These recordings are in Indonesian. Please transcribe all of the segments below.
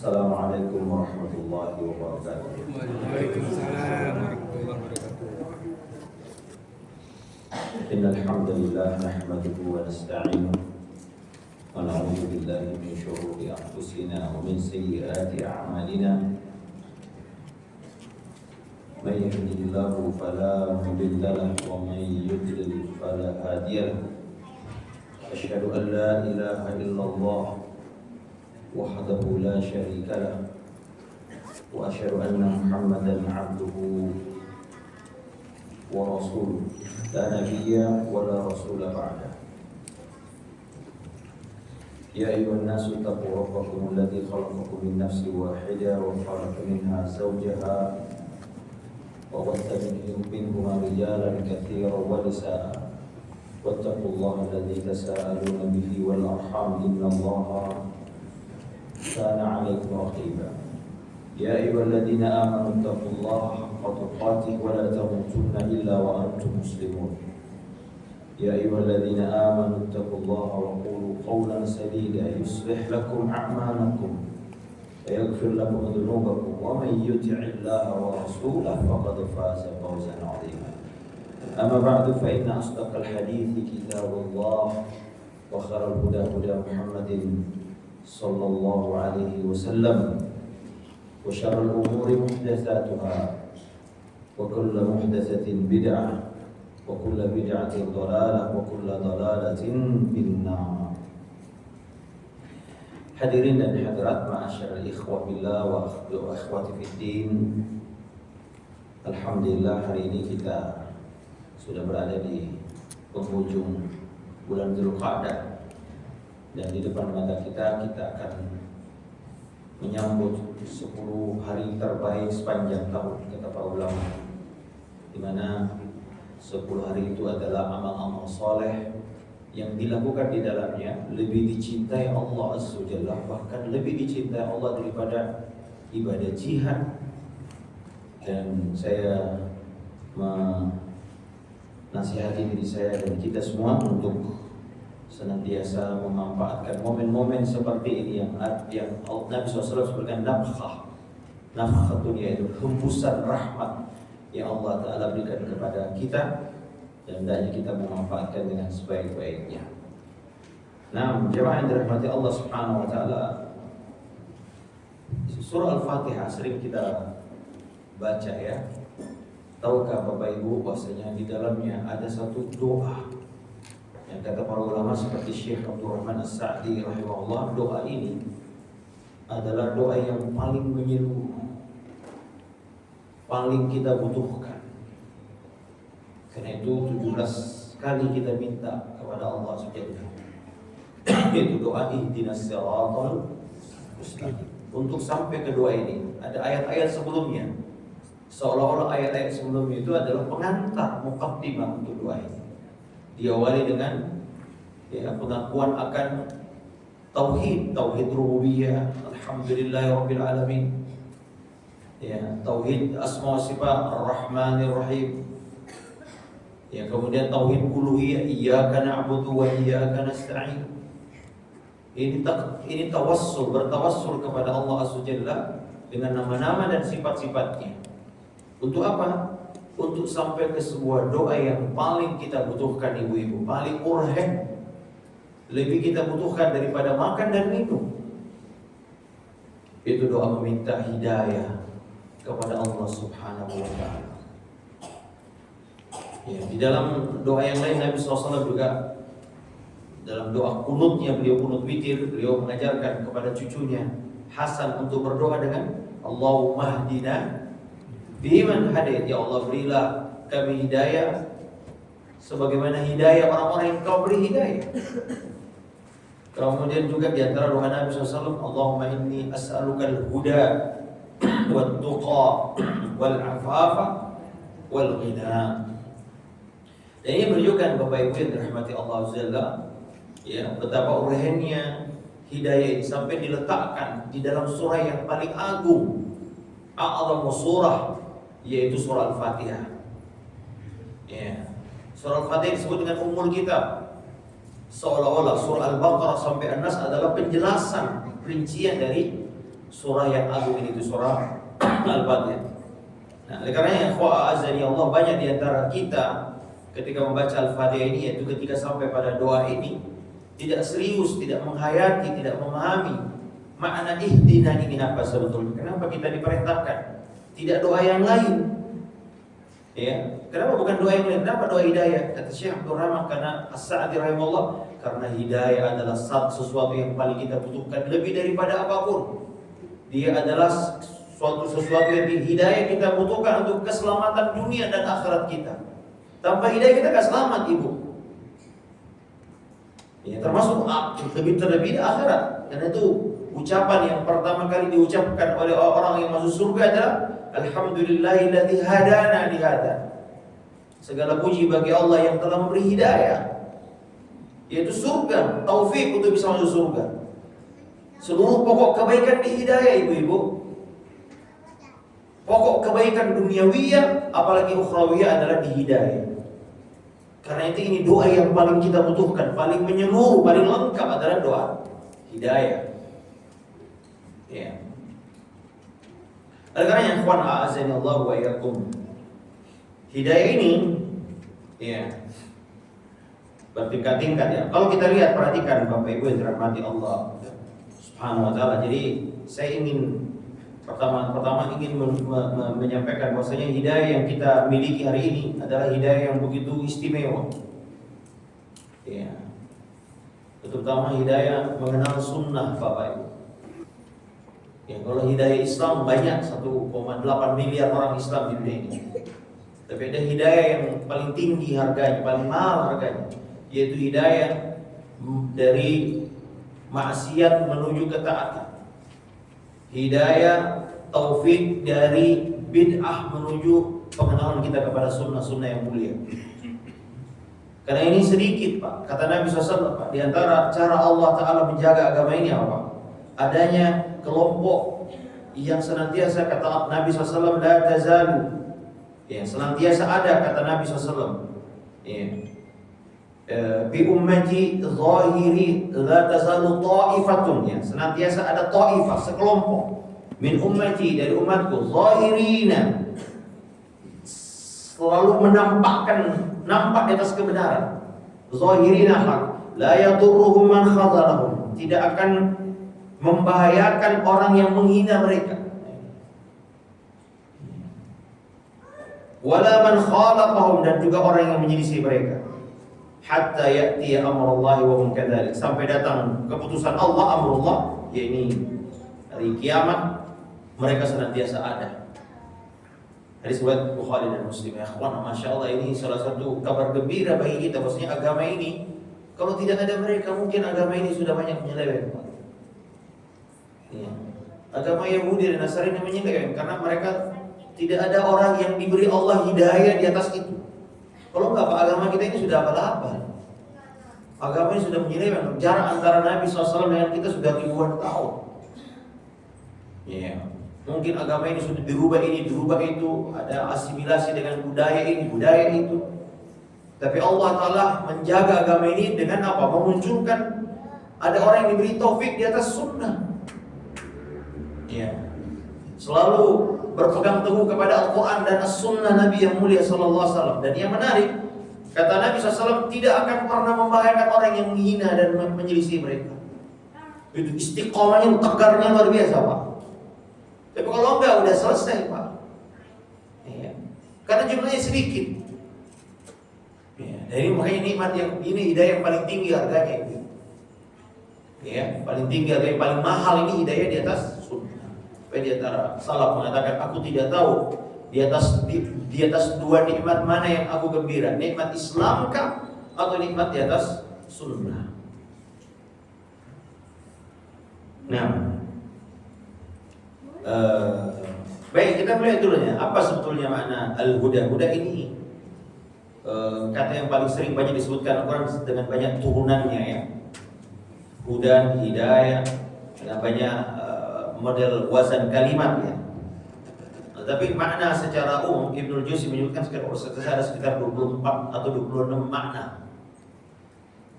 Assalamualaikum warahmatullahi wabarakatuh. Waalaikumsalam warahmatullahi wabarakatuh. Innal hamdalillah nahmaduhu wa nasta'inuhu wa na'udzu billahi min shururi anfusina wa min sayyiati a'malina. Man yahdihillahu fala mudilla lahu wa man yudlil fala hadiya lahu. Asyhadu an la ilaha illallah wahdahu la syarika lahu wa asyhadu anna Muhammadan 'abduhu wa rasuluh la nabiyya wa la rasula ba'da. Ya ayyuhan nasu taqu rabbakum alladhi khalaqakum min nafsin wahidah wa khalaqa minha zawjaha wa batha minhuma rijalan katsiran wa nisaa'a wattaqullaha alladhi tasaaluna bihi wal arham innallaha kana 'alaykum raqiba. Ya ayyuhalladzina amanu taqullaha haqqa tuqatih wa la tamutunna illa wa antum muslimun. Ya ayyuhalladzina amanu taqullaha wa qulu qawlan sadida yuslih lakum a'malakum wa yaghfir lakum dhunubakum wa may yuti'illaha wa rasulahu faqad faza fawzan 'azima. Amma ba'du fa inna asdaqal hadithi kitabullah wa khairal huda huda Muhammadin sallallahu alaihi wasallam wa syarrul umuri muhdatsatuha wa kullu muhdatsatin bid'ah wa kullu bid'atin dhalalah wa kullu dhalalatin finnar. Hadirin dan hadirat ma'asyiral ikhwah billah wa akhwati fid din. Alhamdulillah hari ini kita sudah berada di penghujung bulan Dzulqa'dah. Dan di depan mata kita akan menyambut 10 hari terbaik sepanjang tahun, kata para ulama, di mana 10 hari itu adalah amal-amal soleh yang dilakukan di dalamnya lebih dicintai Allah Azza wa Jalla, bahkan lebih dicintai Allah daripada ibadah jihad. Dan saya menasihati diri saya dan kita semua untuk senantiasa memanfaatkan momen-momen seperti ini yang Nabi SAW sebutkan nafkhatun, yaitu hembusan rahmat yang Allah Ta'ala berikan kepada kita, dan hendaknya kita memanfaatkan dengan sebaik-baiknya. Nah, jemaah yang dirahmati Allah Subhanahu Wa Ta'ala, surah Al-Fatihah sering kita baca ya. Tahukah Bapak Ibu bahwasanya di dalamnya ada satu doa yang kata para ulama seperti Syekh Abdul Rahman As-Sa'di rahimahullah, doa ini adalah doa yang paling menyeluruh, paling kita butuhkan. Karena itu 17 kali kita minta kepada Allah Subhanahu, yaitu doa ihdinas siratal mustaqim. Untuk sampai ke doa ini ada ayat-ayat sebelumnya, seolah-olah ayat-ayat sebelumnya itu adalah pengantar muqaddimah untuk doa ini. Diawali dengan pengakuan akan tauhid rububiyah, alhamdulillahirabbil alamin. Tauhid asma wa sifat, ar-rahmanir rahim. Kemudian tauhid uluhiyah, iyyaka na'budu wa iyyaka nasta'in. Ini tawassul, bertawassul kepada Allah Azza wa Jalla dengan nama-nama dan sifat-sifatnya. Untuk apa? Untuk sampai ke sebuah doa yang paling kita butuhkan, ibu-ibu, paling urgen, lebih kita butuhkan daripada makan dan minum. Itu doa meminta hidayah kepada Allah Subhanahu wa Ta'ala. Di dalam doa yang lain Nabi SAW juga dalam doa kunutnya, beliau kunut witir, beliau mengajarkan kepada cucunya Hasan untuk berdoa dengan Allahumma hdina biman hadait, ya Allah berilah kami hidayah sebagaimana hidayah orang-orang yang Kau beri hidayah. Kemudian juga di antara doa Nabi SAW, Allahumma inni as'alukal huda wat tuqa wal afafa wal ghina. Dan ini menunjukkan Bapak Ibu yang dirahmati Allah Azza wa Jalla, betapa urgennya hidayah ini sampai diletakkan di dalam surah yang paling agung, a'zamu surah, yaitu surah Al-Fatihah. Surah Al-Fatihah disebut dengan Ummul Kitab. Seolah-olah surah Al-Baqarah sampai An-Nas adalah penjelasan, rincian dari surah yang agung ini, itu surah Al-Fatihah. Nah, oleh karenanya azani Allah, banyak di antara kita ketika membaca Al-Fatihah ini, yaitu ketika sampai pada doa ini tidak serius, tidak menghayati, tidak memahami makna ihdina ini apa sebetulnya. Kenapa kita diperintahkan? Tidak doa yang lain. Ya, kenapa bukan doa yang lain? Kenapa doa hidayah? Kata Syekh Abdul Rahman karena As-Sa'di rahimahullah, karena hidayah adalah sesuatu yang paling kita butuhkan lebih daripada apapun. Dia adalah sesuatu yang hidayah kita butuhkan untuk keselamatan dunia dan akhirat kita. Tanpa hidayah kita gak selamat, Ibu. Ya, termasuk terlebih akhirat. Karena itu ucapan yang pertama kali diucapkan oleh orang yang masuk surga adalah alhamdulillahilladzi hadana li hada. Segala puji bagi Allah yang telah memberi hidayah, yaitu surga, taufik untuk bisa masuk surga. Seluruh pokok kebaikan di hidayah, ibu-ibu. Pokok kebaikan duniawiyah apalagi ukhrawiyah adalah di hidayah. Karena itu ini doa yang paling kita butuhkan, paling menyeluruh, paling lengkap adalah doa hidayah. Ya. Oleh karenanya, ikhwan a'azzani Allah wa iyyakum, hidayah ini ya bertingkat-tingkat ya. Kalau kita lihat, perhatikan Bapak Ibu yang dirahmati Allah Subhanahu wa taala. Jadi saya ingin pertama ingin menyampaikan bahwasanya hidayah yang kita miliki hari ini adalah hidayah yang begitu istimewa. Ya. Terutama hidayah mengenal sunnah, Bapak Ibu. Ya, kalau hidayah Islam banyak 1,8 miliar orang Islam di dunia ini. Tapi ada hidayah yang paling tinggi harganya, paling mahal harganya, yaitu hidayah dari maksiat menuju ketaatan. Hidayah taufik dari bid'ah menuju pengenalan kita kepada sunnah-sunnah yang mulia. Karena ini sedikit, Pak. Kata Nabi SAW, Pak, di antara cara Allah Ta'ala menjaga agama ini apa? Adanya kelompok yang senantiasa, kata Nabi SAW, la tazalu, ya, senantiasa ada, kata Nabi SAW, ya, bi ummati zahiri la tazalu ta'ifatun, ya, senantiasa ada ta'ifah, sekelompok min ummati, dari umatku, zahirina, selalu nampak di atas kebenaran, zahirina haq, la yadurruhum man khadalahum, tidak akan membahayakan orang yang menghina mereka, wala man khalaqahum, dan juga orang yang menyelisih mereka, hatta ya'ti amrullahi wa hum kadzalik, sampai datang keputusan Allah, amrullah, yakni hari kiamat, mereka senantiasa ada. Hadis riwayat Bukhari dan Muslim. Ya ikhwan, masya Allah, ini salah satu kabar gembira bagi kita, bahwasanya agama ini, kalau tidak ada mereka, mungkin agama ini sudah banyak menyeleweng. Ya. Agama Yahudi dan Nasrani menyeleweng karena mereka tidak ada orang yang diberi Allah hidayah di atas itu. Kalau enggak, Pak, agama kita ini sudah abal-abal. Agama ini sudah menyeleweng. Jarak antara Nabi SAW dengan kita sudah ribuan tahun. Ya. Mungkin agama ini sudah dirubah ini, dirubah itu, ada asimilasi dengan budaya ini, budaya itu. Tapi Allah Ta'ala menjaga agama ini dengan apa? Memunculkan ada orang yang diberi taufik di atas sunnah. Ya. Selalu berpegang teguh kepada Al-Quran dan As-Sunnah Nabi yang mulia Sallallahu Alaihi Wasallam. Dan yang menarik, kata Nabi SAW, tidak akan pernah membahayakan orang yang menghina dan menyelisih mereka. Itu istiqomahnya, tegarnya luar biasa, Pak. Tapi kalau enggak, udah selesai, Pak. Ya. Karena jumlahnya sedikit. Ya. Jadi makanya nikmat yang ini, hidayah yang paling tinggi harganya itu. Ya, paling tinggi harganya, paling mahal ini hidayah di atas sunnah. Di antara salaf mengatakan, aku tidak tahu di atas dua nikmat mana yang aku gembira, nikmat Islam kah atau nikmat di atas sunnah. Nah, baik, kita melihat dulu ya, apa sebetulnya makna al-huda. Huda ini kata yang paling sering banyak disebutkan Al-Quran dengan banyak turunannya ya. Huda, hidayah, dengan banyak model wazan kalimat ya. Tapi makna secara umum Ibnul Jauzi menyebutkan ada sekitar 24 atau 26 makna.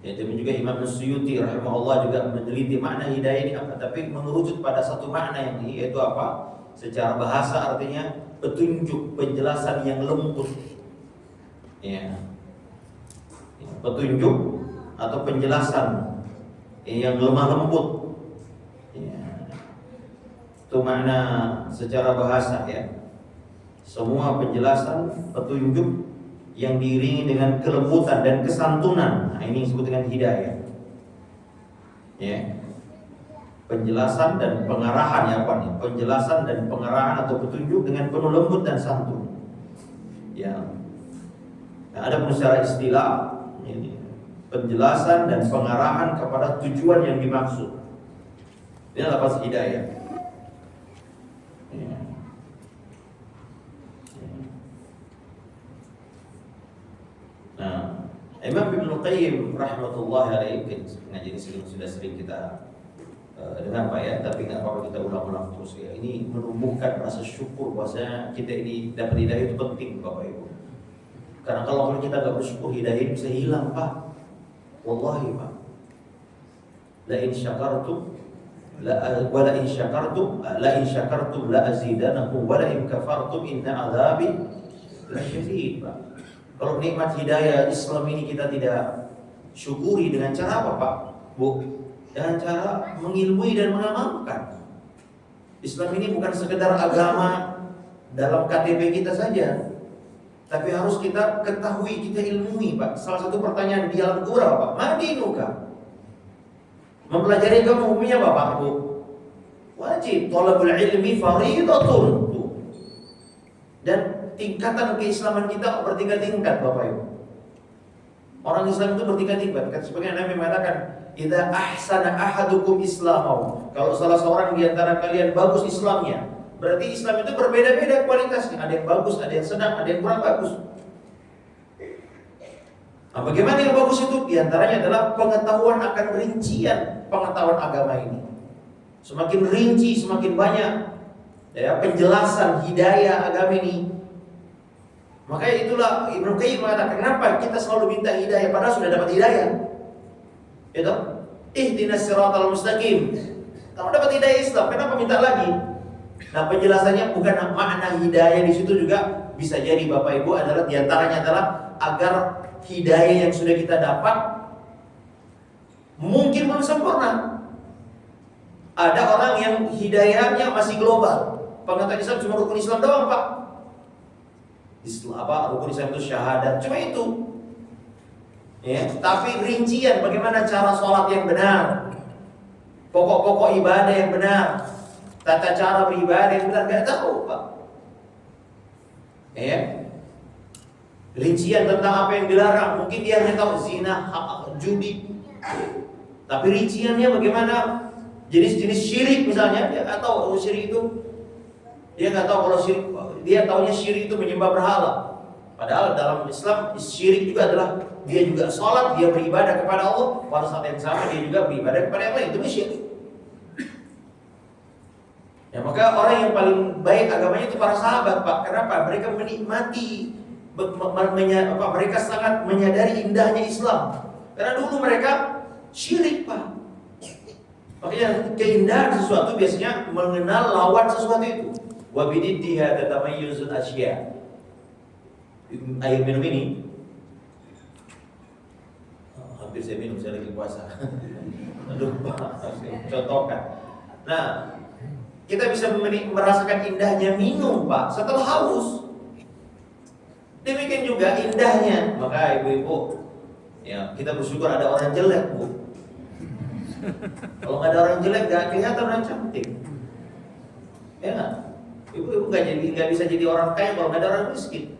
Ya, demikian juga Imam Suyuti rahimahullah juga meneliti makna hidayah ini apa, tapi mengerucut pada satu makna yang ini, yaitu apa? Secara bahasa artinya petunjuk, penjelasan yang lembut. Ya. Petunjuk atau penjelasan yang lemah lembut. Ya. Itu makna secara bahasa ya. Semua penjelasan, petunjuk yang diiringi dengan kelembutan dan kesantunan. Nah, ini disebut dengan hidayah. Ya. Penjelasan dan pengarahan ya apa nih? Penjelasan dan pengarahan atau petunjuk dengan penuh lembut dan santun. Ya. Nah, ada pun secara istilah ini penjelasan dan pengarahan kepada tujuan yang dimaksud. Ini lafaz hidayah. Ya. Nah, Imam Ibnu Qayyim rahmatullahi alaihi, ngaji ini sudah sering kita dengar Pak ya, tapi nggak apa-apa kita ulang-ulang terus ya. Ini menumbuhkan rasa syukur bahwasanya kita ini dapat hidayah itu penting Bapak Ibu. Karena kalau kita nggak bersyukur hidayah ini bisa hilang Pak. Wallahi Pak. La in syakartum la in syakartum la azidanakum wa la in kafartum inna adzabi lasyadid Pak. Kalau nikmat hidayah Islam ini kita tidak syukuri dengan cara apa Pak? Bu, dengan cara mengilmui dan mengamalkan. Islam ini bukan sekedar agama dalam KTP kita saja, tapi harus kita ketahui, kita ilmui Pak. Salah satu pertanyaan di alam kubur Pak, madinuka? Mempelajari agama hukumnya Bapak Bu wajib, thalabul ilmi fardhatun. Dan tingkatan keislaman kita bertingkat-tingkat Bapak Ibu. Orang Islam itu bertingkat-tingkat. Sebagian Nabi mengatakan, "Idza ahsana ahadukum islamahu." Kalau salah seorang di antara kalian bagus Islamnya, berarti Islam itu berbeda-beda kualitasnya. Ada yang bagus, ada yang sedang, ada yang kurang bagus. Nah, bagaimana yang bagus itu? Di antaranya adalah pengetahuan akan rincian pengetahuan agama ini. Semakin rinci, semakin banyak ya penjelasan hidayah agama ini. Makanya itulah Ibnu Qayyim mengatakan, kenapa kita selalu minta hidayah padahal sudah dapat hidayah? Itu ihdinas siratal mustaqim. Kamu dapat hidayah Islam, kenapa minta lagi? Nah, penjelasannya bukan makna hidayah di situ juga bisa jadi Bapak Ibu adalah diantaranya adalah agar hidayah yang sudah kita dapat mungkin belum sempurna. Ada orang yang hidayahnya masih global. Pengetahuan Islam cuma rukun Islam doang Pak. Rukun Islam itu syahadat, cuma itu. Ya, tapi rincian bagaimana cara sholat yang benar, pokok-pokok ibadah yang benar, tata cara beribadah yang benar, nggak tahu Pak. Ya, rincian tentang apa yang dilarang, mungkin dia hanya tahu zina, judi, tapi rinciannya bagaimana jenis-jenis syirik misalnya, dia nggak tahu syirik itu. Dia nggak tahu kalau syirik, dia taunya syirik itu menyembah berhala. Padahal dalam Islam syirik juga adalah dia juga sholat, dia beribadah kepada Allah, pada saat yang sama dia juga beribadah kepada yang lain. Itu syirik. Ya, maka orang yang paling baik agamanya itu para sahabat Pak. Kenapa? Mereka menikmati, mereka sangat menyadari indahnya Islam. Karena dulu mereka syirik Pak. Makanya keindahan sesuatu biasanya mengenal lawan sesuatu itu. Wa bididdiha tatamayyuzul asya. Air minum ini hampir saya minum, saya lagi puasa. Aduh Pak, contohkan. Nah, kita bisa merasakan indahnya minum Pak setelah haus. Demikian juga indahnya. Maka ibu-ibu, ya kita bersyukur ada orang jelek Bu. Kalau nggak ada orang jelek, nggak kelihatan orang cantik. Ya nggak? Ibu-ibu nggak bisa jadi orang kaya kalau nggak ada orang miskin.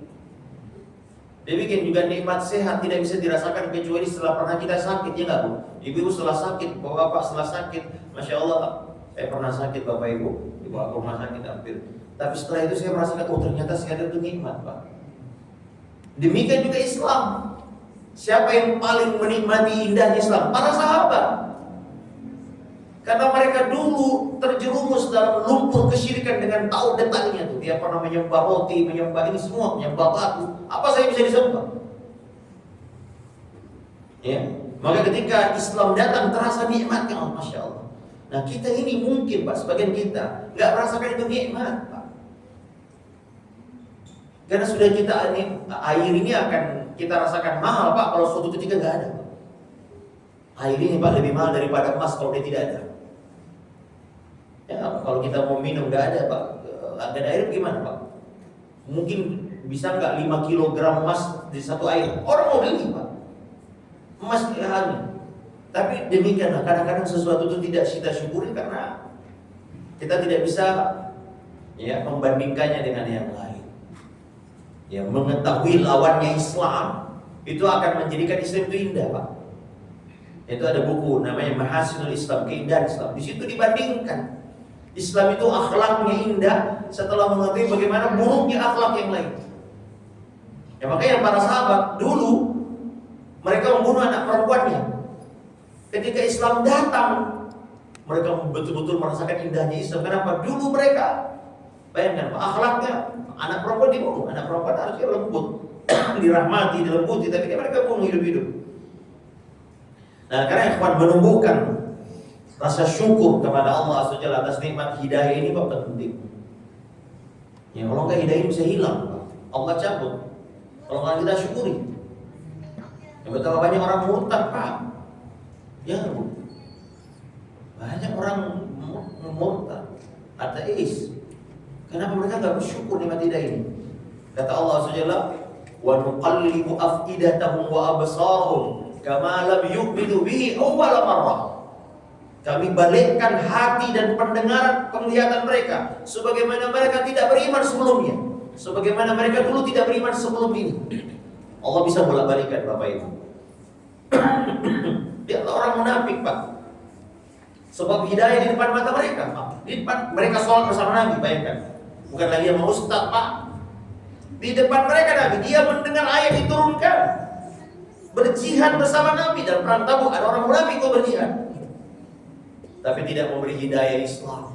Demikian juga nikmat sehat tidak bisa dirasakan kecuali setelah pernah kita sakit, ya nggak Bu? Ibu-ibu setelah sakit, bapak setelah sakit, masya Allah, saya pernah sakit Bapak Ibu, dibawa ke rumah sakit hampir. Tapi setelah itu saya merasakan, oh ternyata sehat itu nikmat Pak. Demikian juga Islam. Siapa yang paling menikmati indahnya Islam? Para sahabat. Karena mereka dulu terjerumus dalam lumpur kesyirikan dengan tahu detailnya tuh. Dia pernah menyembah roti, menyembah ini semua, menyembah batu. Apa saya bisa disembah? Ya, Maka ketika Islam datang terasa nikmatnya, oh, Masya Allah. Nah kita ini mungkin Pak, sebagian kita nggak merasakan itu nikmat Pak. Karena sudah kita air ini akan kita rasakan mahal Pak kalau suatu ketika nggak ada Pak. Air ini Pak lebih mahal daripada emas kalau dia tidak ada. Ya, kalau kita mau minum nggak ada Pak, nggak ada air gimana Pak? Mungkin bisa nggak 5 kilogram emas di satu air? Orang mau beli Pak. Emas halnya. Tapi demikianlah kadang-kadang sesuatu itu tidak kita syukuri karena kita tidak bisa ya membandingkannya dengan yang lain. Ya, mengetahui lawannya Islam itu akan menjadikan Islam itu indah Pak. Itu ada buku namanya Mahasinul Islam, keindahan Islam. Di situ dibandingkan Islam itu akhlaknya indah setelah mengetahui bagaimana buruknya akhlak yang lain. Ya makanya para sahabat dulu mereka membunuh anak perempuannya. Ketika Islam datang, mereka betul-betul merasakan indahnya Islam. Kenapa? Dulu mereka bayangkan akhlaknya anak perempuan dibunuh. Anak perempuan harusnya lembut, dirahmati, dilembuti, tapi mereka bunuh hidup-hidup. Nah, karena ikhwan menumbuhkan rasa syukur kepada Allah SWT atas nikmat hidayah ini Pak penting. Ya kalau enggak hidayah ini bisa hilang, Allah cabut. Kalau nggak kita syukuri. Ya, betapa banyak orang murtad Pak. Ya Bu, banyak orang murtad, ateis. Kenapa mereka nggak bersyukur nikmat hidayah ini? Kata Allah SWT, wa nuqallibu afidatahum wa absarahum kama lam yu'minu bihi awwal marrah. Kami balikkan hati dan pendengaran penglihatan mereka sebagaimana mereka tidak beriman sebelumnya, sebagaimana mereka dulu tidak beriman sebelum ini. Allah bisa bolak-balikan Bapak Ibu. Dia orang munafik Pak. Sebab hidayah di depan mata mereka Pak. Di depan mereka sholat bersama Nabi, bayangkan. Bukan lagi sama Ustaz Pak. Di depan mereka Nabi, dia mendengar ayat diturunkan, berjihad bersama Nabi. Dan perang Tabuk ada orang munafik kok berjihad, tapi tidak memberi hidayah Islam.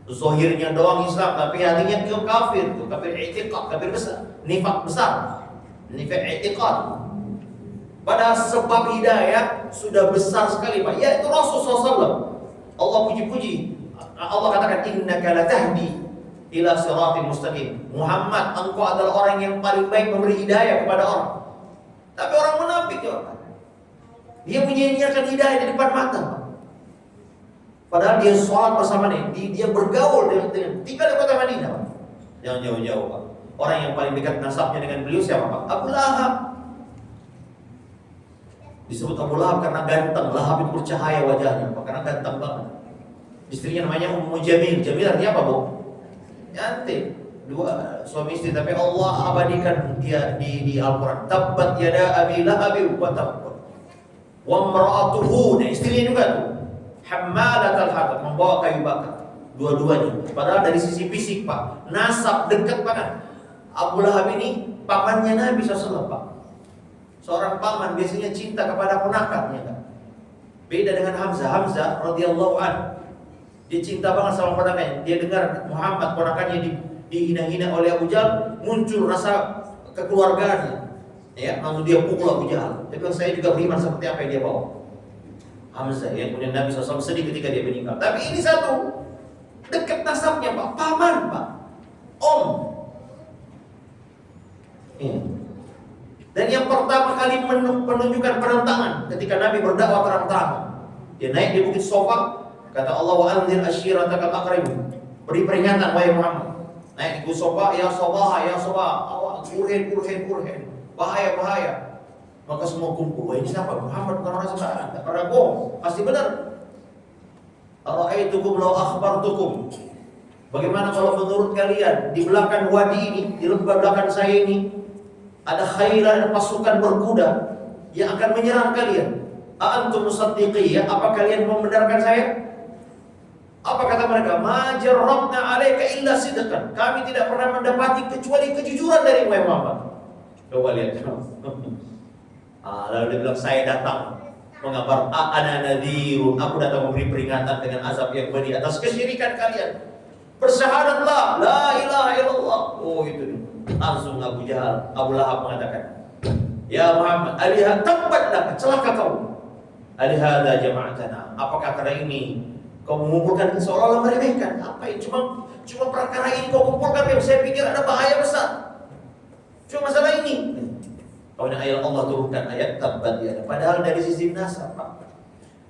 Zahirnya doang Islam, tapi hatinya kafir, kafir i'tiqad, kafir besar, nifak besar, nifak i'tiqad. Pada sebab hidayah sudah besar sekali Pak, yaitu Rasulullah SAW. Allah puji-puji, Allah katakan innaka latahdi ila siratal mustaqim. Muhammad, engkau adalah orang yang paling baik memberi hidayah kepada orang. Tapi orang munafik ya Pak, dia menyia-nyiakan hidayah di depan mata Pak. Padahal dia sholat bersama dia bergaul dengan tinggal di kota Madinah Pak. Jangan jauh-jauh Pak. Orang yang paling dekat nasabnya dengan beliau siapa Pak? Abu Lahab. Disebut Abu Lahab karena ganteng. Lahab itu bercahaya wajahnya Pak, karena ganteng banget. Istrinya namanya Ummu Jamil. Jamil artinya apa Bu? Cantik. Dua suami istri, tapi Allah abadikan dia di Al-Quran. Tabbat yada Abi Lahab wa tabb. Wa imra'atuhu, nah istrinya juga tuh, hammalatal hatab, membawa kayu bakar. Dua-duanya. Padahal dari sisi fisik Pak, nasab dekat banget. Abu Lahab ini pamannya Nabi SAW Pak. Seorang paman biasanya cinta kepada ponakannya kan. Beda dengan Hamzah. Hamzah radhiyallahu anhu, dia cinta banget sama ponakannya. Dia dengar Muhammad ponakannya dihina-hina oleh Abu Jahal, muncul rasa kekeluargaannya. Ya, lalu dia pukul Abu Jahal. Dia bilang, saya juga beriman seperti apa yang dia bawa. Hamzah yang kemudian Nabi SAW sedih ketika dia meninggal. Tapi ini satu dekat nasabnya Pak, paman Pak, om. Dan yang pertama kali menunjukkan penentangan ketika Nabi berdakwah terang-terangan, dia naik di bukit Sofa, kata Allah wa anzir ashiratakal aqrabin, beri peringatan wahai Muhammad. Naik di bukit Sofa, ya Sofa, awak kurhen, bahaya. Maka semua kumpul, wah ini siapa? Muhammad bukan orang sembarangan, tak pernah bohong, pasti benar. Ara'aitukum law akhbartukum, bagaimana kalau menurut kalian di belakang wadi ini, di lembah belakang saya ini ada khailan pasukan berkuda yang akan menyerang kalian. A'antum musaddiqi, ya, apa kalian membenarkan saya? Apa kata mereka? Ma jarrabna 'alaika illa sidqan. Kami tidak pernah mendapati kecuali kejujuran dari Muhammad. Coba lihat. Lalu dia bilang, saya datang mengabar ana nadhirun, aku datang memberi peringatan dengan azab yang pedih atas kesyirikan kalian. Bersyahadatlah la ilaha illallah. Oh itu nih. Langsung Abu Lahab mengatakan, Ya Muhammad, alihah tabbat laka, celaka kau. Alihada jama'atana, apakah karena ini kau mengumpulkan, seolah-olah meremehkan? Apa ini? Cuma perkara ini kau kumpulkan, yang saya pikir ada bahaya besar. Cuma masalah ini. Kemudian ayat Allah turunkan ayat tabbat ya. Padahal dari sisi nasab, Pak.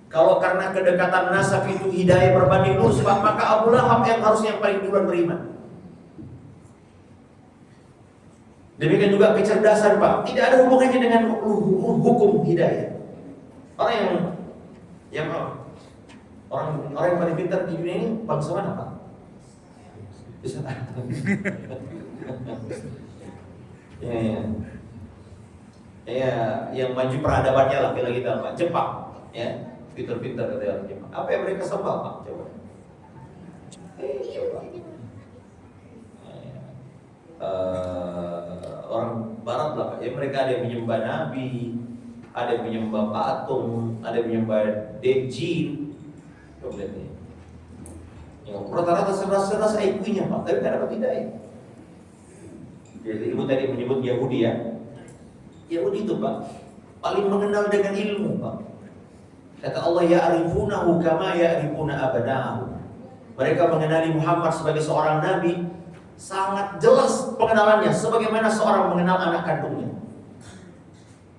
Kalau karena kedekatan nasab itu hidayah berbanding lurus, Pak, maka Abu Lahab yang harusnya yang paling duluan beriman. Demikian juga kecerdasan, Pak. Tidak ada hubungannya dengan hukum hidayah. Orang yang paling pintar di dunia ini bangsa mana, Pak? Bisa. Ya, yang maju peradabannya lah bila kita, Pak. Jepang, ya, pintar-pintar kata orang Jepang. Apa yang mereka sembah, Pak? Coba. Orang Barat lah, Pak. Ya, mereka ada yang menyembah Nabi, ada yang menyembah patung, ada yang menyembah jin. Coba lihat nih. Ya, rata-rata seras-seras IQ-nya, Pak, tapi tidak dapat hidayah. Jadi ibu tadi menyebut Yahudi ya. Yahudi itu, Pak, paling mengenal dengan ilmu, Pak. Kata Allah, ya'rifunahu kama ya'rifuna abna'ahum. Mereka mengenali Muhammad sebagai seorang nabi, sangat jelas pengenalannya sebagaimana seorang mengenal anak kandungnya.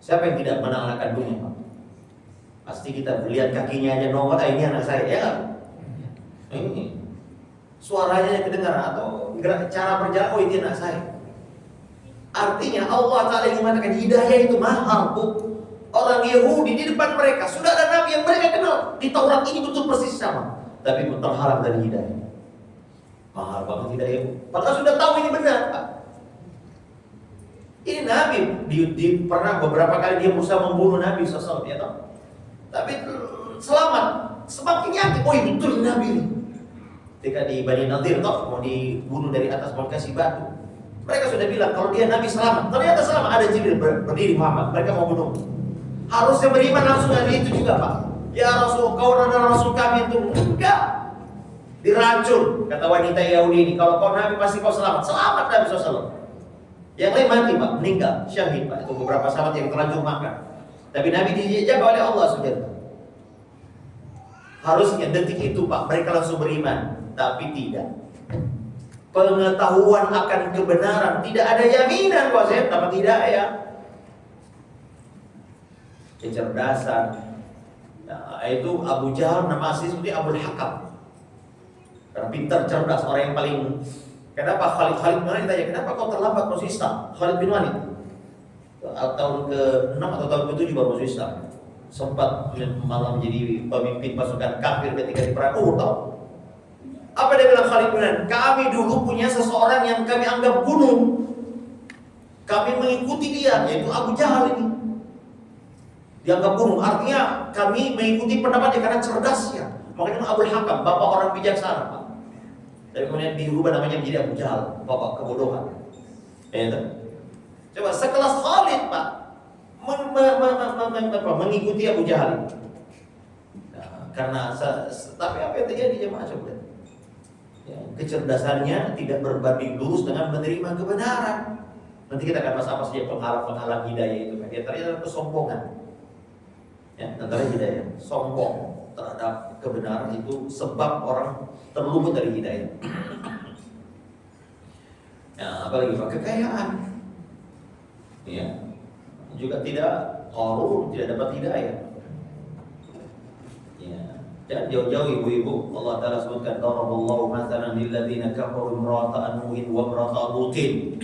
Siapa yang tidak mengenal anak kandungnya, Pak? Pasti kita melihat kakinya aja nongol, ini anak saya, ya kan? Ini suaranya yang kedengar atau cara berjalan, oh ini anak saya. Artinya Allah Ta'ala ingin mengatakan hidayah itu mahal, Bu. Orang Yahudi di depan mereka sudah ada nabi yang mereka kenal, di Taurat ini betul persis sama, tapi terhalang dari hidayah. Mahal banget hidayah. Padahal sudah tahu ini benar, Pak. Ini nabi pernah beberapa kali dia berusaha membunuh Nabi SAW, ya toh? Tapi selamat. Semakin yakin, oh ini betul nabi ini. Ketika di Bani Nadir toh mau dibunuh dari atas, mau kasih batu, mereka sudah bilang kalau dia nabi selamat. Ternyata selamat, ada Jibril berdiri Muhammad, mereka mau bunuh. Harusnya beriman langsung dari itu juga, Pak. Ya Rasul, kau adalah Rasul kami itu. Enggak. Diracun, kata wanita Yahudi ini. Kalau kau nabi pasti kau selamat. Selamat Nabi SAW. Yang lain mati, Pak, meninggal, syahid, Pak. Itu beberapa sahabat yang terlanjur makan. Tapi Nabi dijaga oleh Allah sudah. Harusnya detik itu, Pak, mereka langsung beriman. Tapi tidak. Pengetahuan akan kebenaran, tidak ada jaminan bahwa saya dapat hidayah. Kecerdasan. Nah, itu Abu Jahal nama asli seperti Abul Hakam. Karena pintar, cerdas, orang yang paling. Kenapa Khalid bin Walid ditanya, kenapa kau terlambat masuk Islam? Khalid bin Walid tahun ke-6 atau tahun ke-7 baru masuk Islam. Sempat malah menjadi pemimpin pasukan kafir ketika di perang Uhud. Apa dia bilang Khalid bin Walid? Kami dulu punya seseorang yang kami anggap bunuh. Kami mengikuti dia, yaitu Abu Jahal ini. Dianggap bunuh, artinya kami mengikuti pendapatnya karena cerdasnya. Makanya Abul Hakam, bapak orang bijaksana, Pak. Dan kemudian dirubah namanya menjadi Abu Jahal, bapak kebodohan. Coba sekelas Khalid, Pak, mengikuti Abu Jahal. Nah, karena tapi apa yang terjadi jemaah coba? Ya, kecerdasannya tidak berbanding lurus dengan menerima kebenaran. Nanti kita akan bahas apa saja penghalang hidayah itu. Di antaranya kesombongan. Ya, antara hidayah, sombong terhadap kebenaran itu sebab orang terluput dari hidayah. Ya, apalagi Pak, kekayaan. Ya, juga tidak qarun, tidak dapat hidayah. Ya, jangan jauh-jauh ibu-ibu. Allah Ta'ala sebutkan daraballahu mathalan lil ladzina kafaru imra'ata nuhin wa imra'ata lutin.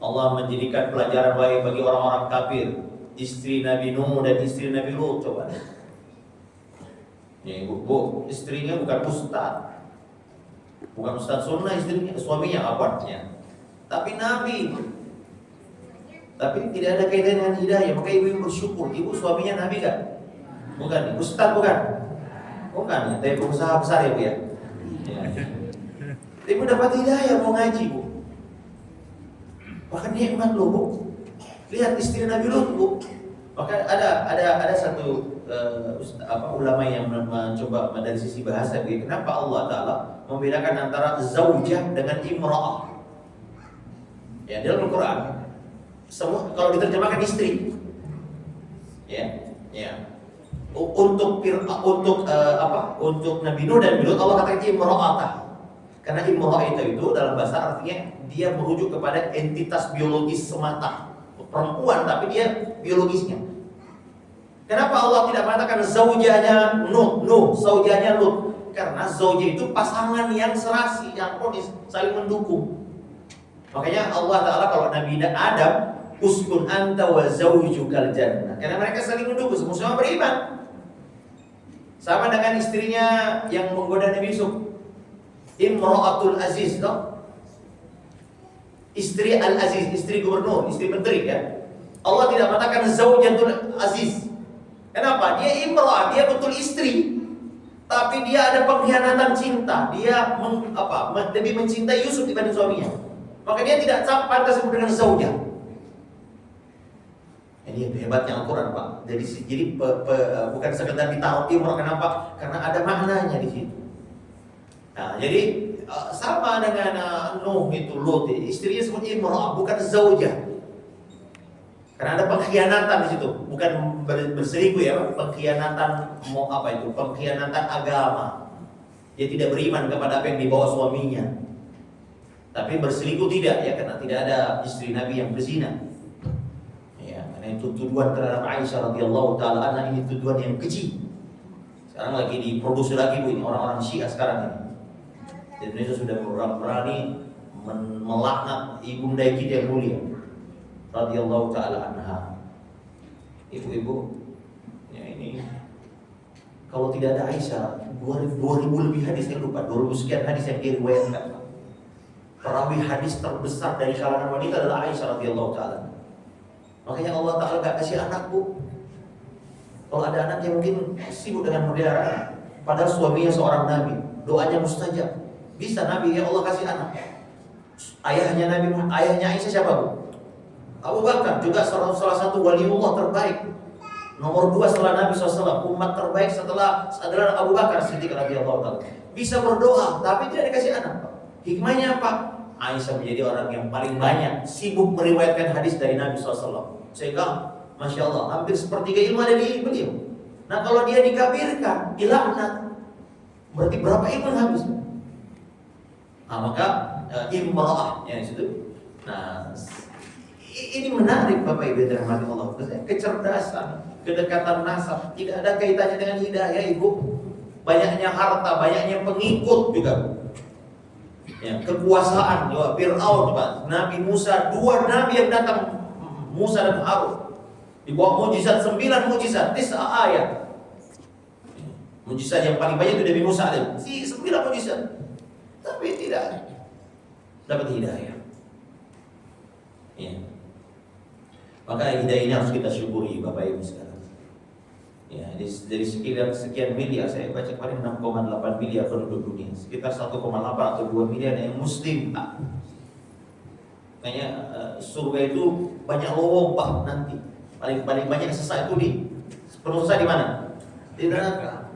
Allah menjadikan pelajaran baik bagi orang-orang kafir, istri Nabi Nuh dan istri Nabi Lut. Coba. Ya, ibu, istrinya bukan ustaz. Bukan ustaz sunnah, istrinya, suaminya awatnya. Tapi Nabi. Tapi tidak ada kaitan dengan hidayah. Maka ibu bersyukur. Ibu suaminya Nabi kan? Bukan, ustaz bukan? Bukan, ya. Tapi pengusaha besar ya Bu ya. Ya. Ibu dapat hidayah mau ngaji Bu. Bahkan nikmat loh Bu. Lihat istri Nabi Lut Bu. Maka ada satu ulama yang mencoba dari sisi bahasa Bu. Kenapa Allah Ta'ala membedakan antara zaujah dengan imra'ah? Ya, dalam Al-Quran semua kalau diterjemahkan istri, Ya. Untuk Nabi Nuh dan Lut Allah katakan imra'atah. Karena imra'ah itu dalam bahasa artinya dia merujuk kepada entitas biologis semata. Perempuan tapi dia biologisnya. Kenapa Allah tidak mengatakan zaujanya Nuh, zaujanya Lut? Karena zauja itu pasangan yang serasi, yang harmonis, saling mendukung. Makanya Allah Ta'ala kalau Nabi Adam, uskun anta wa zaujukal jannah. Karena mereka saling mendukung, semua beriman. Sama dengan istrinya yang menggoda Nabi Yusuf, Imra'atul Aziz, toh? Istri Al-Aziz, istri gubernur, istri menteri ya. Allah tidak mengatakan zaujatul Aziz. Kenapa? Dia imra'ah, dia betul istri. Tapi dia ada pengkhianatan cinta. Dia lebih mencintai Yusuf dibanding suaminya. Maka dia tidak pantas disebut dengan zauja. Ini hebatnya Al-Quran, Pak. Jadi bukan sekedar ditaruh imra'ah. Kenapa? Karena ada maknanya di situ. Nah, jadi sama dengan Nuh itu, Lut, istrinya disebut imra'ah, bukan zauja. Karena ada pengkhianatan di situ, bukan berselingkuh ya, pengkhianatan pengkhianatan agama. Dia tidak beriman kepada apa yang dibawa suaminya. Tapi berselingkuh tidak ya, karena tidak ada istri Nabi yang berzina. Ya, karena itu tuduhan terhadap Aisyah radhiyallahu taala anha, ini tuduhan yang keji. Sekarang lagi diproduksi lagi Bu, ini orang-orang Syiah sekarang ini. Dan Indonesia sudah berani melaknat ibunda kita yang mulia radhiyallahu taala anha. Ibu-ibu, ya ini kalau tidak ada Aisyah, 2000 lebih hadis, saya lupa 2000 sekian hadis yang diriwayatkan. Perawi hadis terbesar dari kalangan wanita adalah Aisyah radhiyallahu taala. Makanya Allah Taala gak kasih anak, Bu. Kalau ada anak yang mungkin sibuk dengan melihara, padahal suaminya seorang nabi, doanya mustajab. Bisa Nabi, ya Allah kasih anak. Ayahnya Aisyah siapa, Bu? Abu Bakar, juga salah satu waliullah terbaik. Nomor 2 setelah Nabi SAW, umat terbaik setelah adalah Abu Bakar Siddiq radhiyallahu taala. Bisa berdoa, tapi tidak dikasih anak. Hikmahnya apa? Aisyah menjadi orang yang paling banyak sibuk meriwayatkan hadis dari Nabi SAW. Sehingga, Masya Allah, hampir sepertiga ilmu ada di beliau. Nah kalau dia dikafirkan, dilaknat, berarti berapa ilmu yang habis? Nah maka imra'ah yang disitu. Nah ini menarik Bapak Ibu yang dirahmati Allah. Kecerdasan, kedekatan nasab tidak ada kaitannya dengan hidayah, Ibu. Banyaknya harta, banyaknya pengikut juga. Ya, kekuasaan, Fir'aun, Nabi Musa, 2 nabi yang datang, Musa dan Harun. Dibawa mujizat 9 mujizat, 9 ayat. Mujizat yang paling banyak itu Nabi Musa ada. 9 mujizat. Tapi tidak dapat hidayah. Ya. Maka hidayah ini harus kita syukuri Bapak Ibu sekalian. Ya, dari sekian miliar, saya baca kemarin 6,8 miliar penduduk dunia, sekitar 1,8 atau 2 miliar yang muslim. Makanya surga itu banyak lowong nanti. Paling banyak sesat itu penuh sesat di mana? Di neraka.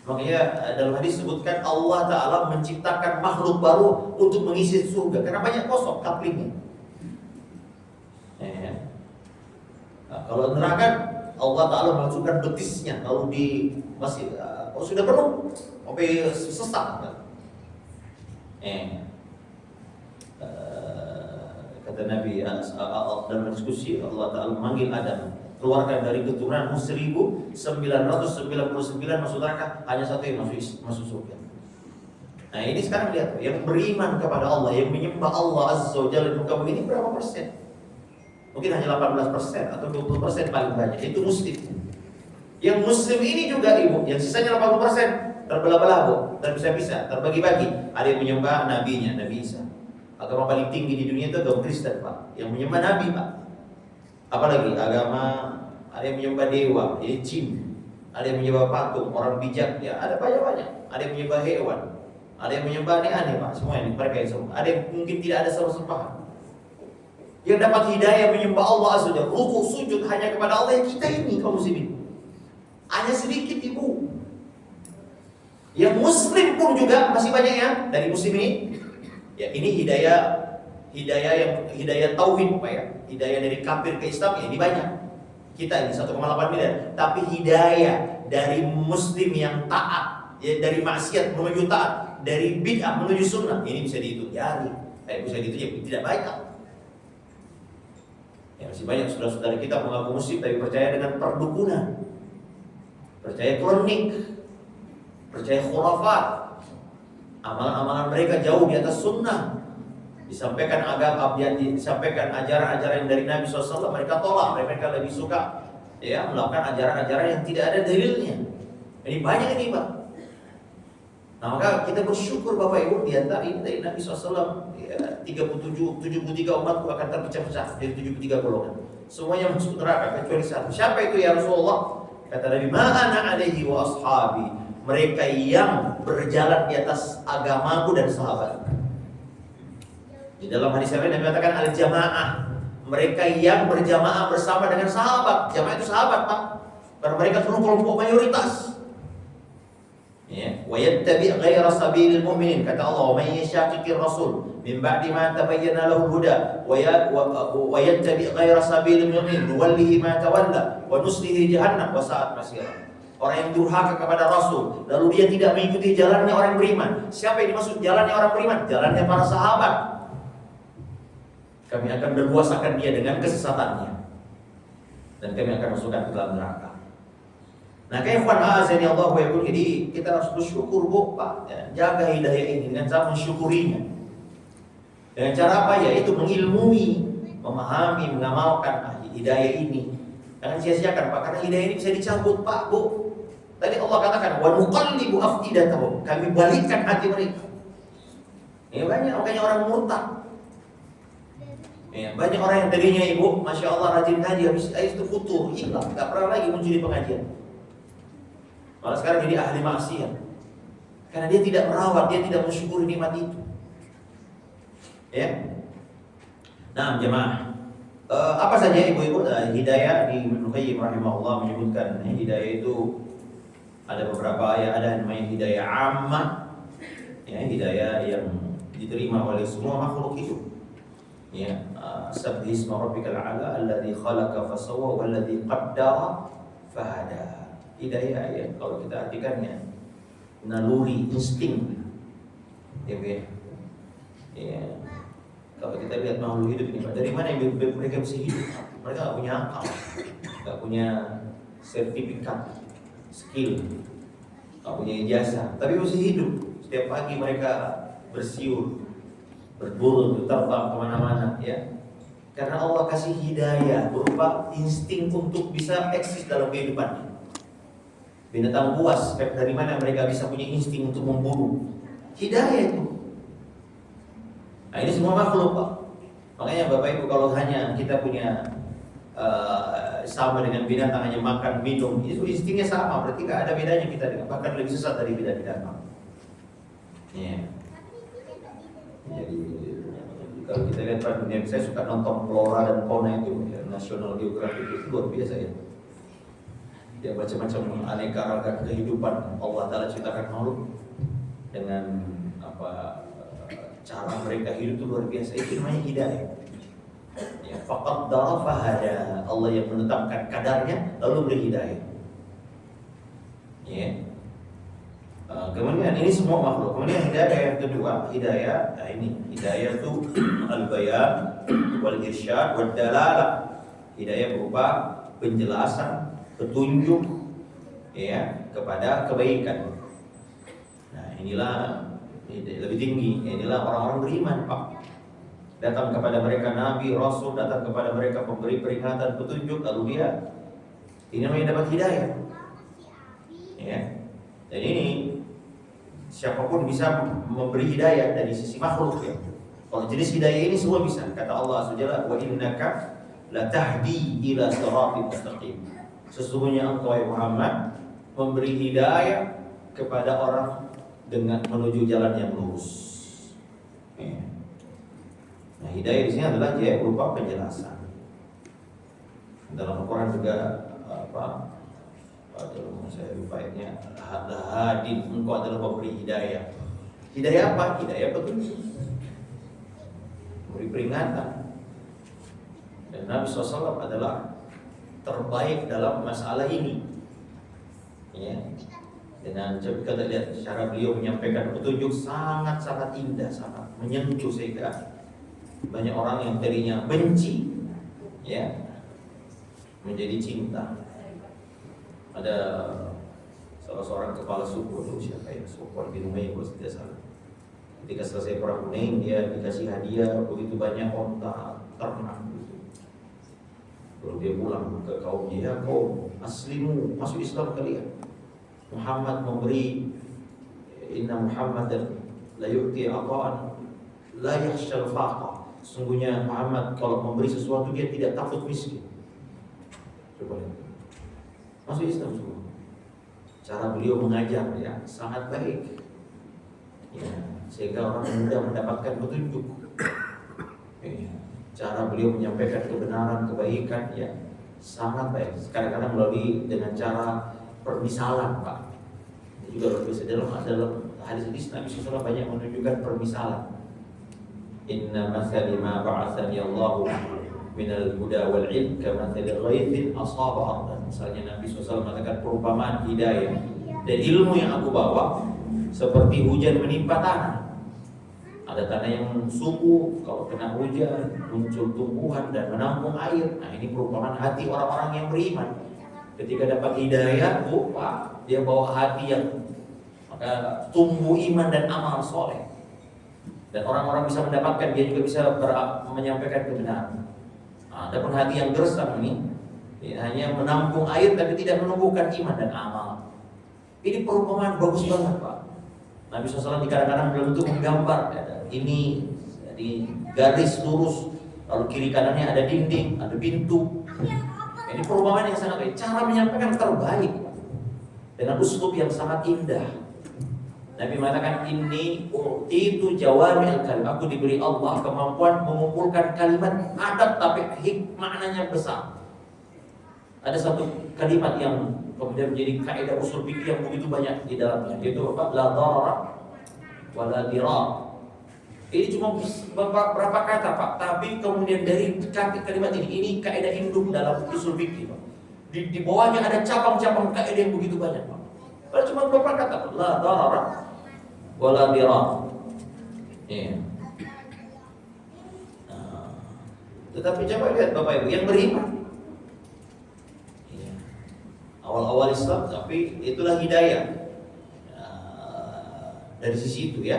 Makanya dalam hadis disebutkan Allah Ta'ala menciptakan makhluk baru untuk mengisi surga, karena banyak kosong kaplingnya. Nah, kalau neraka Allah Ta'ala masukkan betisnya, kalau masih sudah penuh, sampai sesak. Kata Nabi dalam diskusi, Allah Ta'ala memanggil Adam, keluarkan dari keturunanmu 1999 masuk neraka, hanya satu yang masuk surga. Nah ini sekarang lihat, yang beriman kepada Allah, yang menyembah Allah Azza wa Jalla, ini berapa persen? Mungkin hanya 18% atau 20% paling banyak, itu muslim. Yang muslim ini juga Ibu, yang sisanya 80% terbelah-belah, Bu, terpisah-pisah, terbagi-bagi. Ada yang menyembah nabinya, Nabi Isa. Agama paling tinggi di dunia itu agama Kristen, Pak, yang menyembah nabi, Pak. Apalagi agama, ada yang menyembah dewa, jadi jin. Ada yang menyembah patung, orang bijak, ya ada banyak-banyak. Ada yang menyembah hewan, ada yang menyembah aneh-aneh, Pak. Semua ini mereka yang semua. Ada yang mungkin tidak ada sembahan. Yang dapat hidayah menyembah Allah Azza wa Jalla, rukuk sujud hanya kepada Allah, yang kita ini kaum muslimin. Hanya sedikit, Ibu. Yang muslim pun juga masih banyak ya dari muslim ini. Ya ini hidayah tauhid, Pak ya. Hidayah dari kafir ke Islam ya ini banyak. kita ini 1,8 miliar, tapi hidayah dari muslim yang taat, ya, dari maksiat menuju taat, dari bid'ah menuju sunnah, ini bisa dihitung jari. Bisa dihitung ya tidak banyak. Ya, masih banyak saudara-saudara kita mengaku muslim tapi percaya dengan perdukunan, percaya klinik, percaya khurafat. Amalan-amalan mereka jauh di atas sunnah. Disampaikan agama, disampaikan ajaran-ajaran dari Nabi SAW, mereka tolak, mereka lebih suka ya melakukan ajaran-ajaran yang tidak ada dalilnya. Ini banyak ini Pak. Nah maka kita bersyukur Bapak Ibu, di antara ini dari Nabi SAW ya, 73 umatku akan terpecah-pecah dari 73 golongan. Semuanya masuk neraka kecuali satu. Siapa itu ya Rasulullah? Kata Nabi, ma'ana alaihi wa ashabi, mereka yang berjalan di atas agamaku dan sahabat. Di dalam hadis yang lain Nabi katakan al-jamaah, mereka yang berjamaah bersama dengan sahabat. Jamaah itu sahabat Pak, karena mereka kelompok mayoritas. Ya, wa yattabi' ghaira sabilil mu'minin, kata Allah, "Man yashaqiqir rasul min ba'di ma tabayyana lahu al-huda wa yattabi' ghaira sabilil mu'minin nuwallihi ma tawalla wa nuslihi jahannam wa sa'at masira." Orang yang durhaka kepada Rasul, lalu dia tidak mengikuti jalannya orang beriman. Siapa yang dimaksud jalannya orang beriman? Jalannya para sahabat. Kami akan berkuasakan dia dengan kesesatannya, dan kami akan masukkan ke dalam neraka. Nah, kayak ikhwan azani Allah wa yakun, jadi kita harus bersyukur Bu, Pak, ya, jaga hidayah ini dengan cara mensyukurinya. Dengan cara apa ya? Itu mengilmui, memahami, mengamalkan hidayah ini. Jangan sia-siakan Pak, karena hidayah ini bisa dicabut Pak, Bu. Tadi Allah katakan wa nuqallibu afidatahum, kami balikkan hati mereka. Ya banyak makanya orang murtad. Ya, banyak orang yang tadinya Ibu, Masya Allah rajin ngaji, habis itu futur, hilang, gak pernah lagi muncul di pengajian. Malah sekarang jadi ahli maksiat, karena dia tidak merawat, dia tidak mensyukuri nikmat itu. Ya. Nah, jemaah, apa saja ibu-ibu hidayah di Ibnu Qayyim rahimahullah menyebutkan hidayah itu ada beberapa ayat, ada namanya hidayah ammah, ya, hidayah yang diterima oleh semua makhluk hidup. Ya, sabbihisma rabbikal a'la alladzi khalaqa fasawwa walladzi qaddara fahada. Hidayah ya, kalau kita artikannya naluri, insting. Ya, ya. Kalau kita lihat makhluk hidup ini, dari mana mereka bisa hidup? Mereka nggak punya akal, nggak punya sertifikat, skill, nggak punya ijazah, tapi masih hidup. Setiap pagi mereka bersiul, berburu, terbang kemana-mana, ya. Karena Allah kasih hidayah berupa insting untuk bisa eksis dalam kehidupannya. Binatang buas, dari mana mereka bisa punya insting untuk memburu? Hidayah itu. Nah ini semua makhluk Pak. Makanya Bapak Ibu kalau hanya kita punya sama dengan binatang, hanya makan, minum, itu instingnya sama, berarti nggak ada bedanya kita dengan, bahkan lebih sesat dari binatang. Ya. Jadi kalau kita lihat pada dunia, saya suka nonton Flora dan Fauna itu, ya, National Geographic itu luar biasa ya. Dia macam-macam aneka ragam kehidupan Allah Ta'ala ciptakan makhluk dengan apa cara mereka hidup itu luar biasa. Itu namanya hidayah. Ya, faqaddara fahada, Allah yang menetapkan kadarnya lalu beri hidayah. Ya. Kemudian ini semua makhluk. Kemudian hidayah yang kedua, hidayah, nah ini hidayah itu al-bayan wal irsyad wad dalalah. Hidayah berupa penjelasan, petunjuk ya kepada kebaikan. Nah, inilah lebih tinggi. Inilah orang-orang beriman, Pak. Datang kepada mereka nabi, rasul, datang kepada mereka pemberi peringatan, petunjuk, lalu dia ini namanya dapat hidayah. Ya. Dan ini siapapun bisa memberi hidayah dari sisi makhluk ya. Kalau jenis hidayah ini semua bisa. Kata Allah Subhanahu wa innaka la tahdi ila siratal mustaqim. Sesungguhnya engkau ya Muhammad memberi hidayah kepada orang dengan menuju jalan yang lurus. Ya. Nah, hidayah di sini adalah dia berupa penjelasan. Dalam Al-Quran juga saya lupa ayatnya, hadin, engkau adalah pemberi hidayah. Hidayah apa? Hidayah petunjuk, beri peringatan. Dan Nabi SAW adalah terbaik dalam masalah ini. Ya. Dengan kita lihat cara beliau menyampaikan petunjuk sangat-sangat indah, sangat menyentuh sehingga banyak orang yang tadinya benci, ya, menjadi cinta. Ada salah seorang kepala suku, siapa ya, Sofwan bin Umayyah kalau tidak salah. Ketika selesai perang Hunain, dia dikasih hadiah begitu banyak onta, ternak gitu. Lalu dia pulang ke kaumnya, ya kaum, aslimu, masuk Islam kalian. Muhammad memberi, inna Muhammadan la yu'ti ata'an la yakhshal faqa. Sungguhnya Muhammad kalau memberi sesuatu dia tidak takut miskin. Coba lihat. Masuk Islam semua. Cara beliau mengajar ya sangat baik. Ya, sehingga orang mudah mendapatkan petunjuk. Ya, cara beliau menyampaikan kebenaran, kebaikan ya sangat baik. Kadang-kadang melalui dengan cara permisalan, Pak. Ini juga berbeda dalam hadis-hadis Nabi SAW banyak menunjukkan permisalan. Inna mathali ma ba'athani Allahu minal huda wal ilm kamathali ghaithin asaba ardan. Misalnya Nabi SAW mengatakan perumpamaan hidayah dan ilmu yang aku bawa seperti hujan menimpa tanah. Ada tanah yang subur, kalau kena hujan muncul tumbuhan dan menampung air. Nah, ini perumpamaan hati orang-orang yang beriman. Ketika dapat hidayah, Pak, dia bawa hati yang maka tumbuh iman dan amal soleh. Dan orang-orang bisa mendapatkan, dia juga bisa menyampaikan kebenaran. Nah, adapun hati yang gersang ini hanya menampung air tapi tidak menumbuhkan iman dan amal. Ini perumpamaan bagus banget, Pak. Nabi SAW kadang-kadang dalam bentuk menggambar ini di garis lurus, lalu kiri kanannya ada dinding, ada pintu. Ini perumpamaan yang sangat baik. Cara menyampaikan terbaik dengan uslub yang sangat indah. Nabi mengatakan ini itu jawami'ul kalim. Aku diberi Allah kemampuan mengumpulkan kalimat padat tapi maknanya besar. Ada satu kalimat yang kemudian menjadi kaidah usul fikih yang begitu banyak di dalamnya, yaitu apa? La darara wa la dirar. Ini cuma berapa kata, Pak, tapi kemudian dari kalimat ini kaidah induk dalam usul fikih, Pak. Di bawahnya ada cabang-cabang kaidah yang begitu banyak, Pak. Padahal cuma beberapa kata, la darara wa la dirar. Ya. Nah, tetapi coba lihat Bapak Ibu yang beriman. Awal-awal Islam, tapi itulah hidayah dari sisi itu ya.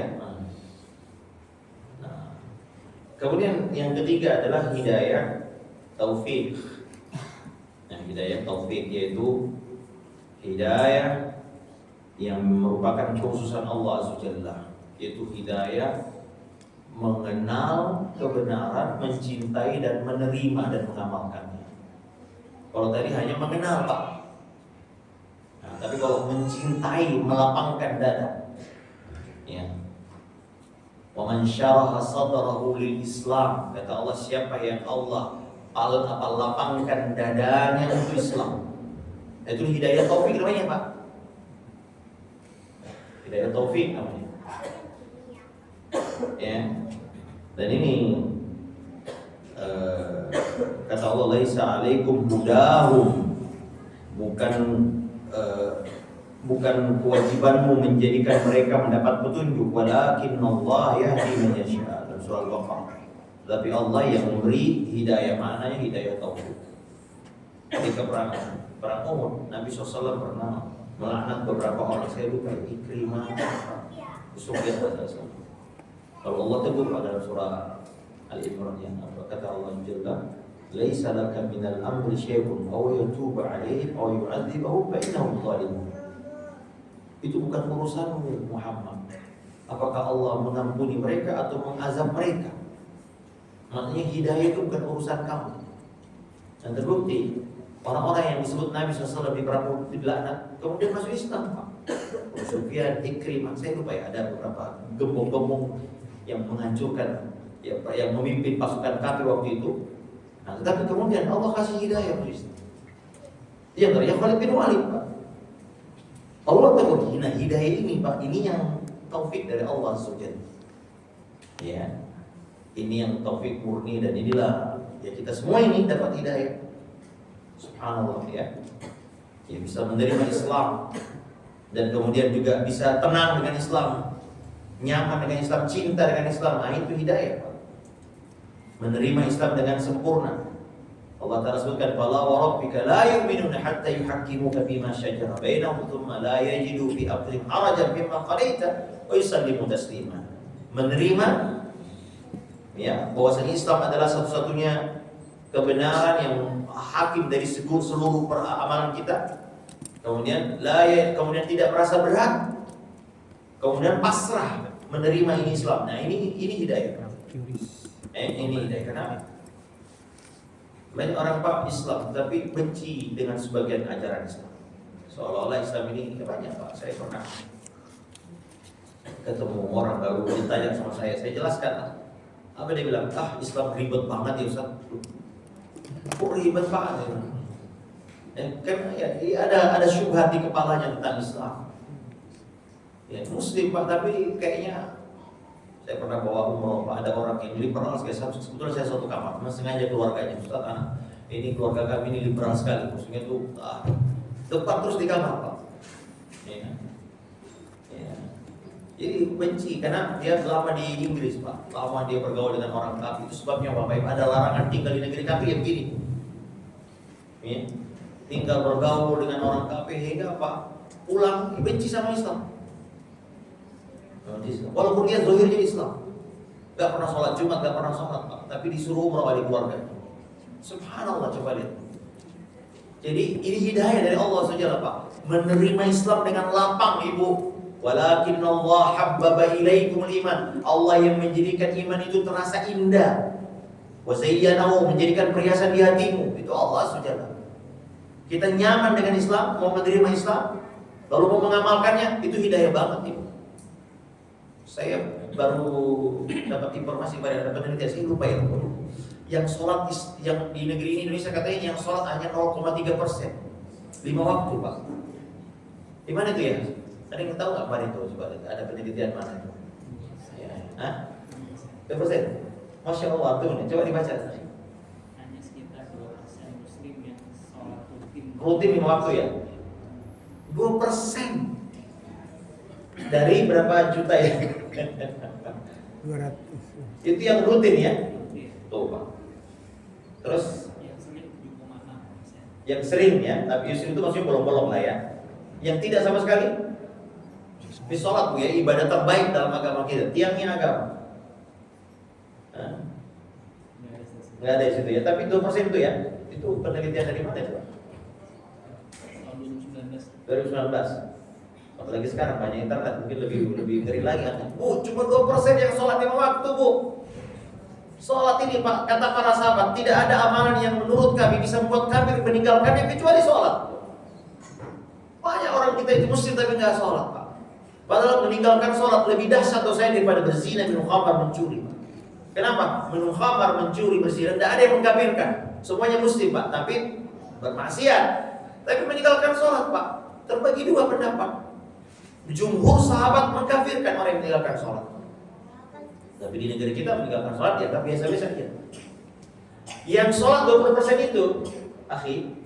Nah, kemudian yang ketiga adalah hidayah taufik. Nah, hidayah taufik yaitu hidayah yang merupakan kekhususan Allah Azza wa Jalla, yaitu hidayah mengenal kebenaran, mencintai dan menerima dan mengamalkannya. Kalau tadi hanya mengenal, Pak. Tapi kalau mencintai, melapangkan dada, ya. Wa man syaraha sadrahu lil Islam, kata Allah, siapa yang Allah lapangkan dadanya untuk Islam. Itu hidayah taufik namanya, Pak. Hidayah taufik namanya. Ya. Dan ini kata Allah, laisa alaikum hudahum, bukan kewajibanmu menjadikan mereka mendapat petunjuk, walakin Allah yahdi man yasha, dalam surah Al-Baqarah. Tapi Allah yang memberi hidayah, maknanya hidayah taufik. Ketika perang Uhud, Nabi SAW pernah melaknat beberapa orang, saya lupa Ikrimah, Sufyan dan kalau Allah tegur pada surah Al-Imran yang kata Allah Jalla, laisa laka minal amri syai'un aw yatuba 'alaihim aw yu'adzibahum fa innahum zalimun. Itu bukan urusanmu Muhammad. Apakah Allah mengampuni mereka atau mengazab mereka? Maknanya hidayah itu bukan urusan kamu. Dan terbukti orang-orang yang disebut Nabi SAW di perang Uhud dilaknat, kemudian masuk Islam, Pak. Sufyan, Ikrimah, saya lupa ya, ada beberapa gembong-gembong yang menghancurkan, yang memimpin pasukan kafir waktu itu. Nah, tetapi kemudian Allah kasih hidayah untuk Islam. Yang terakhir Khalid bin Walid, Pak. Allah tegur, nah hidayah ini, Pak, ini yang taufik dari Allah SWT. Ya, ini yang taufik murni, dan inilah ya kita semua ini dapat hidayah. Subhanallah ya. Ya bisa menerima Islam dan kemudian juga bisa tenang dengan Islam, nyaman dengan Islam, cinta dengan Islam. Nah, itu hidayah, Pak. Menerima Islam dengan sempurna. Allah Ta'ala sebutkan, "Fala wa rabbika la yu'minuna hatta yuhaqqimuka bima shajara bainahum thumma la yajidu fi amrihim harajan mimma qadaita wa yusallimu taslima." Menerima ya bahwasanya Islam adalah satu-satunya kebenaran yang hakim dari seluruh amalan kita. Kemudian kemudian tidak merasa berat. Kemudian pasrah menerima ini Islam. Nah, ini hidayah. Ini hidayah. Kenapa? Banyak orang Pak Islam tapi benci dengan sebagian ajaran Islam. Seolah-olah Islam ini banyak Pak. Saya pernah ketemu orang baru ditanya sama saya jelaskan. Apa dia bilang? Islam ribet banget ya Ustaz. Kok ribet banget ya? Kan ya, ada syubhat di kepalanya tentang Islam. Ya, Muslim Pak, tapi kayaknya saya pernah bawa umroh Pak, ada orang yang liberal sekali. Sebetulnya saya satu kamar, sengaja keluarganya, Ustaz, ini keluarga kami ini liberal sekali. Maksudnya itu depan terus di kamar Pak. Ya. Ya. Jadi benci karena dia lama di Inggris Pak, lama dia bergaul dengan orang kafir. Itu sebabnya Bapak Ibu ada larangan tinggal di negeri kafir yang begini. Ya. Tinggal bergaul dengan orang kafir hingga Pak pulang benci sama Islam. Walaupun dia zahirnya Islam, gak pernah sholat Jumat, gak pernah sholat Pak, tapi disuruh umrah oleh keluarga. Subhanallah, coba lihat. Jadi ini hidayah dari Allah saja Pak. Menerima Islam dengan lapang Ibu. Walakinallah habbaba ilaikumul iman. Allah yang menjadikan iman itu terasa indah. Wa zayyanahu, menjadikan perhiasan di hatimu. Itu Allah saja. Kita nyaman dengan Islam, mau menerima Islam, lalu mau mengamalkannya, itu hidayah banget Ibu. Saya baru dapat informasi pada penelitian, saya lupa ya. Yang sholat yang di negeri ini Indonesia katanya yang sholat hanya 0,3%, 5 waktu Pak. Di mana itu ya? Ada yang tahu nggak mana itu? Coba ada penelitian mana itu? Ya. Berapa persen? Masya Allah tuh, coba dibaca. Hanya sekitar 2% Muslim yang sholat rutin 5 waktu ya? 2% dari berapa juta ya? 200. Itu yang rutin ya? Tuh Pak. Terus yang sering 7,6%. yang sering ya, tapi sering itu maksudnya bolong-bolong lah ya. Yang tidak sama sekali, ini sholat Bu ya, ibadah terbaik dalam agama kita, tiangnya agama. Nggak ada di situ ya, tapi 2% itu ya, itu penelitian dari mana coba? Tahun 2019. 2019. Apalagi sekarang banyak internet, mungkin lebih ngeri lagi kan? Bu, cuma 2% yang sholat 5 waktu Bu. Sholat ini Pak, kata para sahabat, tidak ada amalan yang menurut kami bisa membuat kami meninggalkannya kecuali sholat. Banyak orang kita itu muslim tapi nggak sholat Pak. Padahal meninggalkan sholat lebih dahsyat dosanya daripada berzina, minum khamar, mencuri Pak. Kenapa? Minum khamar, mencuri, berzina, tidak ada yang mengkafirkan. Semuanya muslim Pak, tapi bermaksiat. Tapi meninggalkan sholat Pak, terbagi dua pendapat. Jumhur sahabat mengkafirkan orang yang meninggalkan sholat. Tapi di negeri kita meninggalkan sholat ya tak biasa-biasa aja. Yang sholat 20% itu, akhi,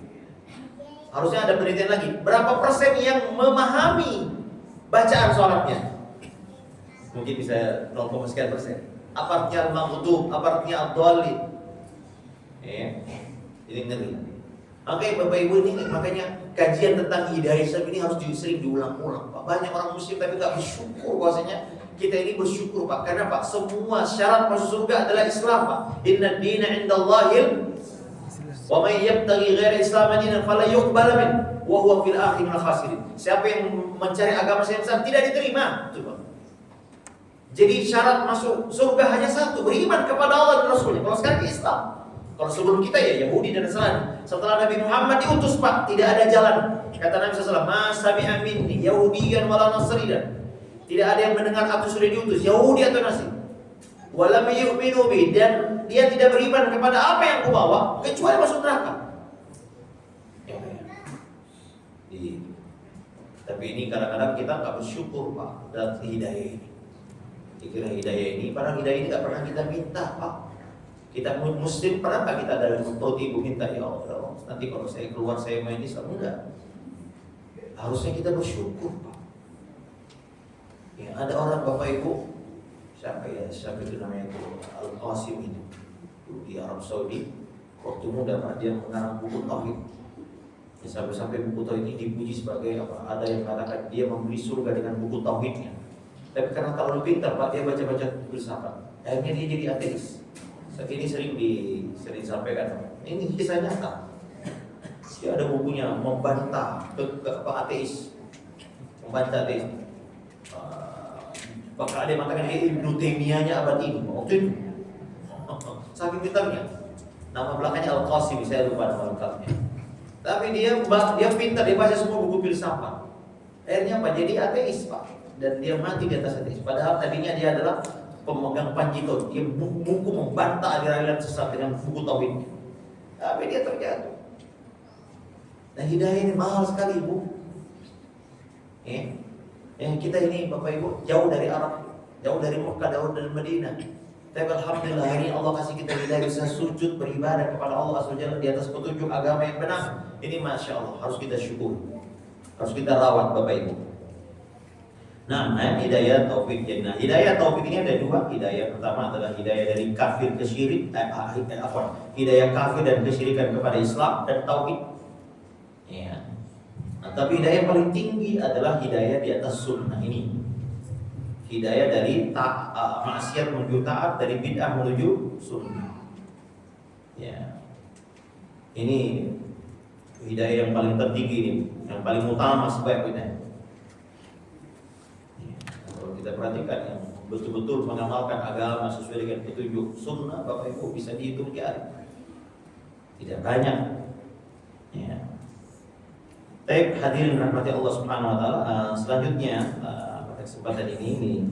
harusnya ada penelitian lagi. Berapa persen yang memahami bacaan sholatnya? Mungkin bisa 0, sekian persen. Apa artinya al-maghdub, apa artinya ad-dhalin? Ini ngeri. Oke, Bapak Ibu, ini makanya kajian tentang hidayah Islam ini harus sering diulang-ulang Pak. Banyak orang muslim tapi gak bersyukur bahwasanya kita ini bersyukur Pak. Karena Pak, semua syarat masuk surga adalah Islam Pak. Inna dina indallahil wa may yabtaghi ghaira Islam dinan fala yuqbal min wa huwa fil akhirati minal khasirin. Siapa yang mencari agama selain Islam tidak diterima. Coba. Jadi syarat masuk surga hanya satu, beriman kepada Allah dan Rasulnya. Kalau sekarang Islam. Kalau sebelum kita ya Yahudi dan Nasrani. Setelah Nabi Muhammad diutus Pak, tidak ada jalan. Kata Nabi SAW, "Ma sami'a minni Yahudiyan wala Nasriyan." Tidak ada yang mendengar aku sudah diutus, Yahudi atau Nasri. Walam yu'minu bi, dan dia tidak beriman kepada apa yang kubawa kecuali masuk neraka. Tapi ini kadang-kadang kita nggak bersyukur Pak dan hidayah ini. Dikira hidayah ini, padahal hidayah ini nggak pernah kita minta Pak. Kita muslim, pernah nggak kita dari perut ibu minta, ya Allah, nanti kalau saya keluar saya main Islam? Enggak. Harusnya kita bersyukur, Pak. Ya, ada orang Bapak Ibu, siapa itu namanya itu Al-Qasim itu di Arab Saudi, waktu muda Pak, dia mengarang buku tauhid. Ya, sampai buku tauhid ini dipuji sebagai apa? Ada yang mengatakan dia membeli surga dengan buku tauhidnya. Tapi karena terlalu pintar Pak, dia baca-baca filsafat. Akhirnya dia jadi ateis. Ini sering disampaikan. Ini kisah nyata. Dia ada bukunya membantah ateis, membantah ateis. Bahkan ada yang mengatakan Ibnu Taimiyahnya abad ini. Waktu itu, saking pintarnya. Nama belakangnya Al-Qasim, saya lupa nama lengkapnya. Tapi dia pintar, dia baca semua buku filsafat. Akhirnya apa? Jadi ateis Pak. Dan dia mati di atas ateis. Padahal tadinya dia adalah pemegang panji tauhid. Dia buku membantah aliran-aliran sesat dengan buku tauhidnya. Tapi dia terjatuh. Nah, hidayah ini mahal sekali, Bu. Kita ini Bapak Ibu jauh dari Arab, jauh dari Mekah, jauh dari Madinah. Tapi alhamdulillah hari ini Allah kasih kita hidayah, bisa sujud beribadah kepada Allah SWT di atas petunjuk agama yang benar. Ini Masya Allah, harus kita syukur, harus kita rawat Bapak Ibu. Nah, hidayah taufik jannah. Hidayah taufik ini ada dua. Hidayah pertama adalah hidayah dari kafir ke syirik, hidayah kafir dan kesyirikan kepada Islam dan tauhid. Ya. Nah, tapi hidayah paling tinggi adalah hidayah di atas sunnah ini. Hidayah dari maksiat menuju taat, dari bid'ah menuju sunnah. Ya. Ini hidayah yang paling tertinggi ini, yang paling utama sebabnya. Kita perhatikan yang betul-betul mengamalkan agama sesuai dengan petunjuk sunnah, Bapak Ibu bisa dihitung jari. Tidak banyak. Ya. Baik, hadirin rahmati Allah Subhanahu wa taala. Selanjutnya pada kesempatan ini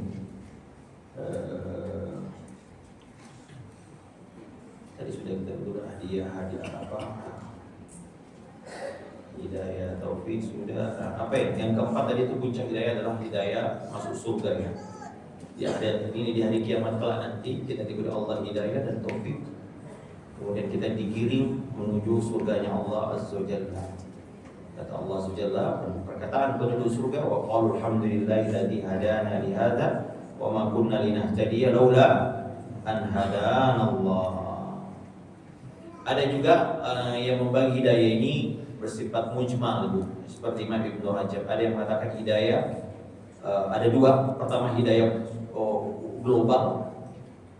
tadi sudah kita berdua hadiah apa? Hidayah taufik sudah. Apa ya? Yang keempat tadi itu puncak hidayah adalah hidayah masuk surga ya. Ini di hari kiamat kelak nanti kita diberi Allah hidayah dan taufik. Kemudian kita digiring menuju surganya Allah Azza wa Jalla. Kata Allah Azza wa Jalla, perkataan penduduk surga, wa qalu alhamdulillahilladzi hadana li hadza wa ma kunna linahtadiya laula an hadana Allah. Ada juga yang membagi hidayah ini bersifat mujmal, seperti Imam Ibnu Rajab. Ada yang mengatakan hidayah ada dua. Pertama hidayah global,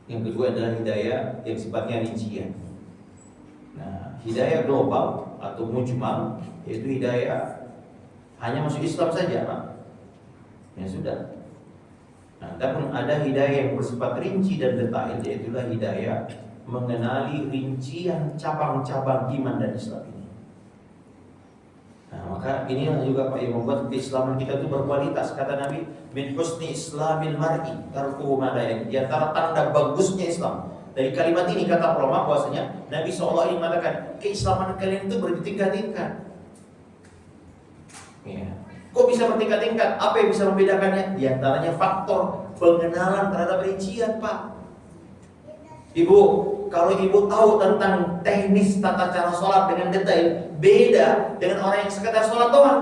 yang kedua adalah hidayah yang sifatnya rincian. Nah, hidayah global atau mujmal yaitu hidayah hanya masuk Islam saja, Pak. Ya sudah. Nah, tapi ada hidayah yang bersifat rinci dan detail, yaitu hidayah mengenali rincian cabang-cabang iman dan Islam ini. Nah, maka inilah juga Pak yang membuat keislaman kita itu berkualitas. Kata Nabi, min husni islamil mar'i tarkuhu ma la ya'ni. Di antara tanda bagusnya Islam. Dari kalimat ini kata ulama bahwasanya Nabi SAW ingin mengatakan keislaman kalian itu bertingkat-tingkat. Ya. Kok bisa bertingkat-tingkat? Apa yang bisa membedakannya? Di antaranya faktor pengenalan terhadap rincian, Pak. Ibu, kalau ibu tahu tentang teknis tata cara sholat dengan detail, beda dengan orang yang sekedar sholat doang.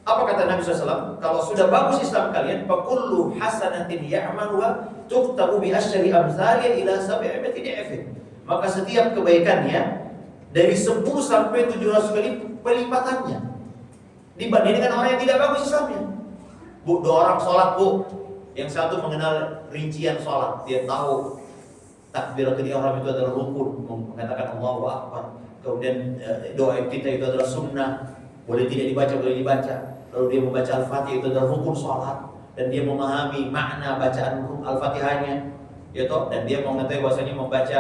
Apa kata Nabi SAW? Kalau sudah bagus Islam kalian, fakullu hasanatin ya'maluha tuktabu bi asyri amsalih ila 700 dha'fin. Maka setiap kebaikannya dari 10 sampai 700 kali pelipatannya dibanding dengan orang yang tidak bagus Islamnya. Bu, dua orang sholat, Bu. Yang satu mengenal rincian sholat, dia tahu takbiratul ihram itu adalah rukun, mengatakan Allahu Akbar. Kemudian doa kita itu adalah sunnah, boleh tidak dibaca, boleh dibaca. Lalu dia membaca Al-Fatihah, itu adalah rukun sholat, dan dia memahami makna bacaan Al-Fatihahnya, ya toh. Dan dia mengetahui bahwasanya membaca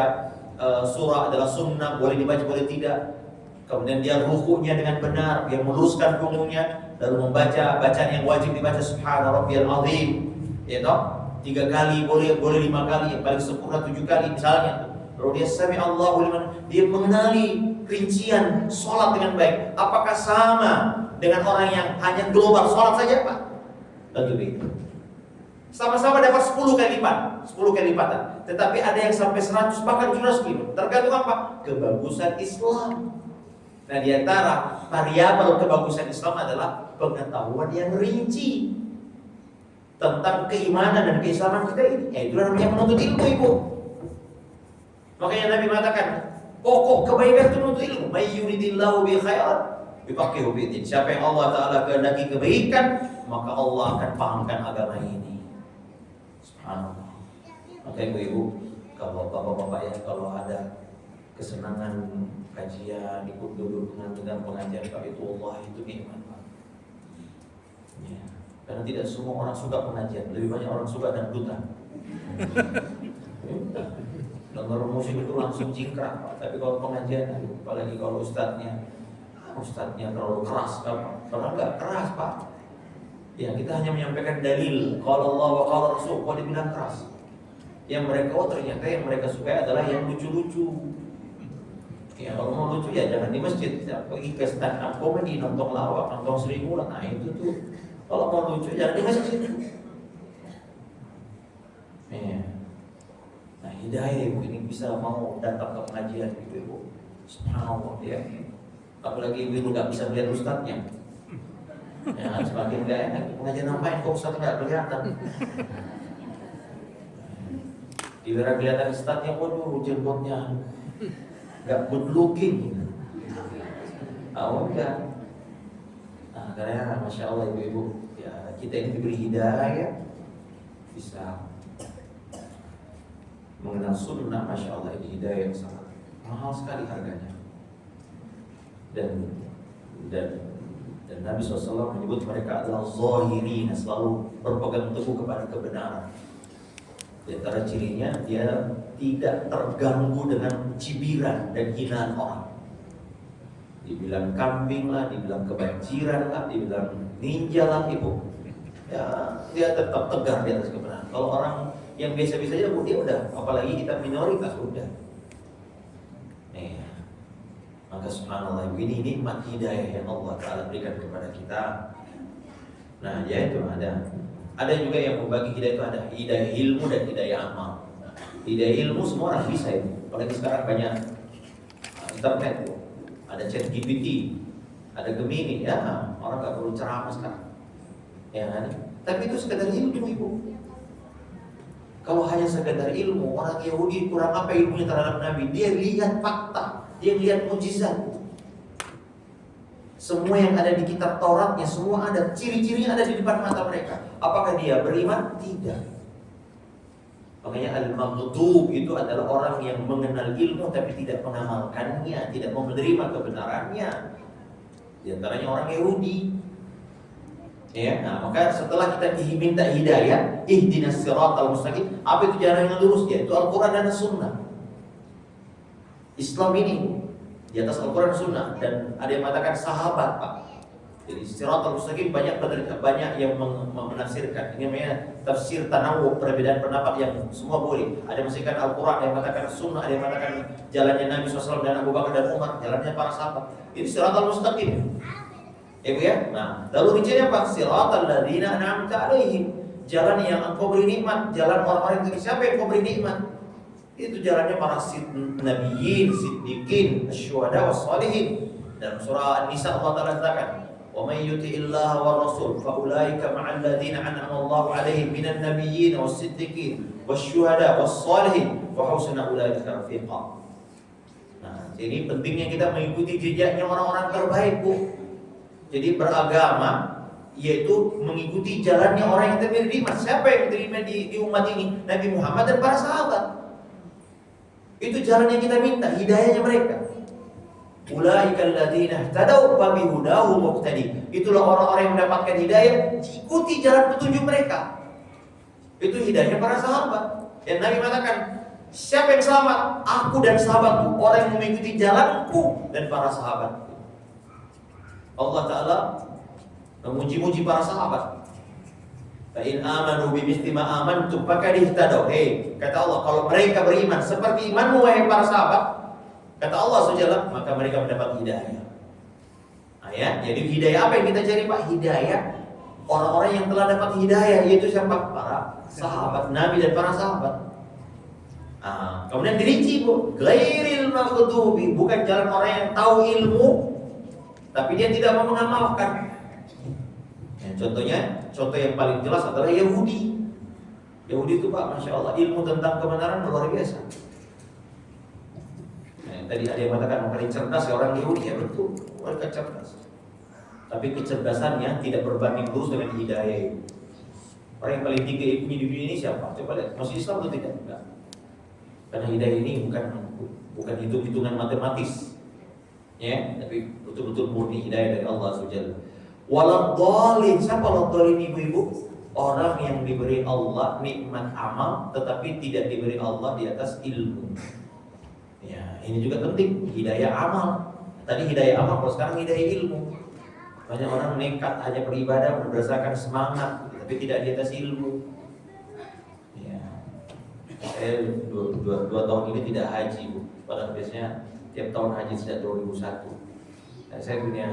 surah adalah sunnah, boleh dibaca, boleh tidak. Kemudian dia rukuknya dengan benar, dia meluruskan punggungnya, lalu membaca bacaan yang wajib dibaca Subhana Rabbiyal Azim. Ya toh, 3 kali boleh 5 kali, yang paling sempurna 7 kali misalnya. Lalu dia sami Allahu liman, dia mengenali rincian sholat dengan baik. Apakah sama dengan orang yang hanya global sholat saja, Pak? Tentu begitu. Sama-sama dapat 10 kali lipat, 10 kali lipatan. Tetapi ada yang sampai 100 bahkan 100 kilo. Tergantung apa? Kebagusan Islam. Nah, di antara variabel kebagusan Islam adalah pengetahuan yang rinci tentang keimanan dan keislaman kita ini. Itulah namanya menuntut ilmu, Ibu. Makanya Nabi mengatakan, pokok kebaikan itu menuntut ilmu. May yuridillahu bi khairan yufaqihu fi din. Siapa yang Allah Ta'ala kehendaki kebaikan, maka Allah akan pahamkan agama ini. Subhanallah. Maka ibu-ibu, kalau bapak-bapak ya, kalau ada kesenangan kajian, ikut duduk dengan pengajian Pak itu, Allah itu nikmat Pak. Ya. Karena tidak semua orang suka pengajian, lebih banyak orang suka dangdutan. Dengar musik itu langsung cingkrang Pak. Tapi kalau pengajian, apalagi kalau ustadznya terlalu keras Pak. Padahal nggak keras Pak. Ya, kita hanya menyampaikan dalil. Kalau Allah wa qala Rasul, kok dibilang keras? Yang mereka, ternyata yang mereka sukai adalah yang lucu-lucu. Ya, kalau mau lucu ya jangan di masjid. Ya, pergi ke stand up comedy, nonton lawak, nonton Sri Mulat. Nah itu tuh. Kalau mau lucu jangan di masjid. Ya. Nah, hidayah ibu ini bisa mau datang ke pengajian gitu ibu. Subhanallah ya. Apalagi ibu nggak bisa melihat ustadznya. Ya, semakin gak enak. Pengajian ngapain kok ustadz nggak kelihatan? Giliran kelihatan ustadznya, waduh jenggotnya nggak good looking. Enggak. Nah, karena masya Allah ibu-ibu, ya kita ini diberi hidayah, bisa mengenal sunnah. Masya Allah, ini hidayah yang sangat mahal sekali harganya. Dan Nabi SAW menyebut mereka adalah zahirin, selalu berpegang teguh kepada kebenaran. Di antara cirinya, dia tidak terganggu dengan cibiran dan hinaan orang. Dibilang kambing lah, dibilang kebanjiran lah, dibilang ninja lah ibu. Ya, dia tetap tegar di atas kebenaran. Kalau orang yang biasa-biasa aja, dia udah, apalagi kita minoritas, udah. Maka subhanallah, ini nikmat hidayah yang Allah Ta'ala berikan kepada kita. Nah, ya itu ada juga yang membagi hidayah itu, ada hidayah ilmu dan hidayah amal. Hidayah ilmu semua orang bisa itu. Apalagi sekarang banyak internet, ada chat GPT, ada Gemini, ya orang gak perlu ceramah sekarang. Ya kan? Tapi itu sekedar ilmu ibu. Kalau hanya sekedar ilmu, orang Yahudi kurang apa ilmunya terhadap Nabi? Dia lihat fakta, dia lihat mujizat. Semua yang ada di kitab Tauratnya, semua ada, ciri-cirinya ada di depan mata mereka. Apakah dia beriman? Tidak. Makanya al-maghdub itu adalah orang yang mengenal ilmu tapi tidak mengamalkannya, tidak mau menerima kebenarannya. Di antaranya orang Yahudi. Ya, nah maka setelah kita diminta hidayah, ihdinas siratal mustaqim, apa itu jalan yang lurus? Yaitu Al-Quran dan Sunnah. Islam ini di atas Al-Quran dan Sunnah, dan ada yang mengatakan sahabat Pak. Jadi siratal mustaqim banyak yang menafsirkan. Ini namanya tafsir tanawu, perbedaan pendapat yang semua boleh. Ada yang mengatakan Al-Quran, ada yang mengatakan Sunnah, ada yang mengatakan jalannya Nabi SAW dan Abu Bakar dan Umar, jalannya para sahabat. Ini siratal mustaqim. Ibu ya, nah lalu rinciannya apa? Siratal ladzina an'amta alaihim, jalan yang engkau beri nikmat, jalan orang-orang yang siapa yang engkau beri nikmat? Itu jalannya para nabiyyin, siddiqin, asyuhada, wassalihin. Dalam surah An-Nisa Allah Ta'ala katakan, wa may yuti'illaha wa rasul fa ulaika ma'al ladzina an'ama Allahu alaihim minan nabiyyin was-siddiqin wasyuhada wassalihin wa husna ulaika rafiqa. Nah, jadi pentingnya kita mengikuti jejaknya orang-orang terbaik, Bu. Jadi beragama yaitu mengikuti jalannya orang yang terima. Siapa yang terima di umat ini? Nabi Muhammad dan para sahabat. Itu jalan yang kita minta, hidayahnya mereka. Ulaikal ladzina ihtadaw fa bihudahum muqtadi. Itulah orang-orang yang mendapatkan hidayah, ikuti jalan petunjuk mereka. Itu hidayahnya para sahabat. Dan Nabi mengatakan, siapa yang selamat? Aku dan sahabatku, orang yang mengikuti jalanku dan para sahabat. Allah Ta'ala memuji-muji para sahabat. Fa in amanu bimithli ma amantum faqad ihtadaw. Kata Allah, kalau mereka beriman seperti imanmu wahai para sahabat, kata Allah SWT, maka mereka mendapat hidayah. Nah, ya, jadi hidayah apa yang kita cari Pak? Hidayah orang-orang yang telah dapat hidayah, yaitu siapa? Para sahabat Nabi dan para sahabat. Kemudian dirinci bu, ghairil maghdubi, bukan jalan orang yang tahu ilmu tapi dia tidak mau mengamalkan. Contohnya, contoh yang paling jelas adalah Yahudi. Yahudi itu Pak, Masya Allah, ilmu tentang kebenaran luar biasa. Tadi ada yang mengatakan paling cerdas ya orang Yahudi, ya betul, mereka cerdas. Tapi kecerdasannya tidak berbanding lurus dengan hidayah. Orang yang paling tinggi ilmunya di dunia ini siapa? Coba lihat, masih Islam atau tidak? Enggak. Karena hidayah ini bukan hitung-hitungan matematis, ya, tapi betul-betul murni hidayah dari Allah Subhanahu. Waladhdallin, siapa waladhdallin ibu-ibu? Orang yang diberi Allah nikmat amal, tetapi tidak diberi Allah di atas ilmu. Ya, ini juga penting, hidayah amal. Tadi hidayah amal, kalau sekarang hidayah ilmu. Banyak orang nekat hanya beribadah berdasarkan semangat, tapi tidak di atas ilmu. Ya, saya dua tahun ini tidak haji, Bu. Padahal biasanya tiap tahun haji sejak 2001. Saya punya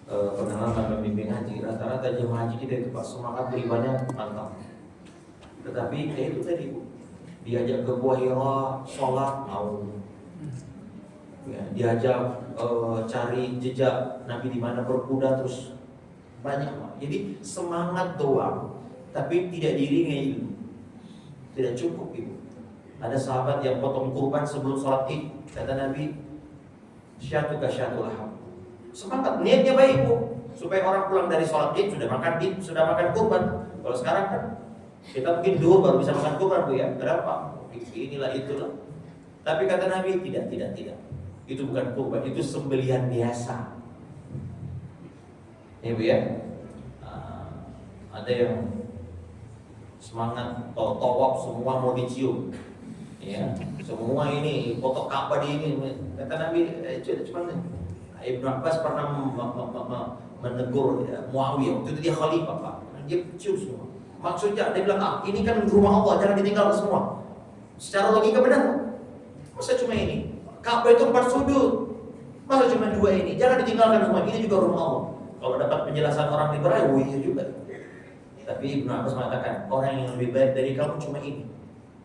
pengalaman membimbing haji. Rata-rata jemaah haji kita itu Pak, semangat beribadah mantap. Tetapi itu tadi Bu, diajak ke Gua Hira, sholat mau. Ya, diajak cari jejak Nabi di mana berkuda terus banyak. Jadi semangat doang, tapi tidak diiringi ilmu. Tidak cukup Ibu. Ada sahabat yang potong kurban sebelum sholat Id, kata Nabi, syatuka syatul laham. Semangat, niatnya baik Bu, supaya orang pulang dari sholat Id sudah makan Id, sudah makan kurban. Kalau sekarang kan kita mungkin dulu baru bisa makan kurban Bu ya, berapa? Inilah itulah. Tapi kata Nabi tidak. Itu bukan kurban, itu sembelihan biasa. Ya Bu ya. Ada yang semangat tawaf semua mau dicium. Ya, semua ini foto Ka'bah di ini. Kata Nabi, cuma Ibnu Abbas pernah menegur ya, Muawiyah. Itu dia khalifah Pak. Dia cium semua. Maksudnya dia bilang, ini kan rumah Allah, jangan ditinggalkan semua. Secara logika benar. Masa cuma ini? Ka'bah itu 4 sudut. Masa cuma 2 ini? Jangan ditinggalkan semua. Ini juga rumah Allah. Kalau dapat penjelasan orang liberal, iya juga. Tapi Ibnu Abbas mengatakan, orang yang lebih baik dari kamu cuma ini.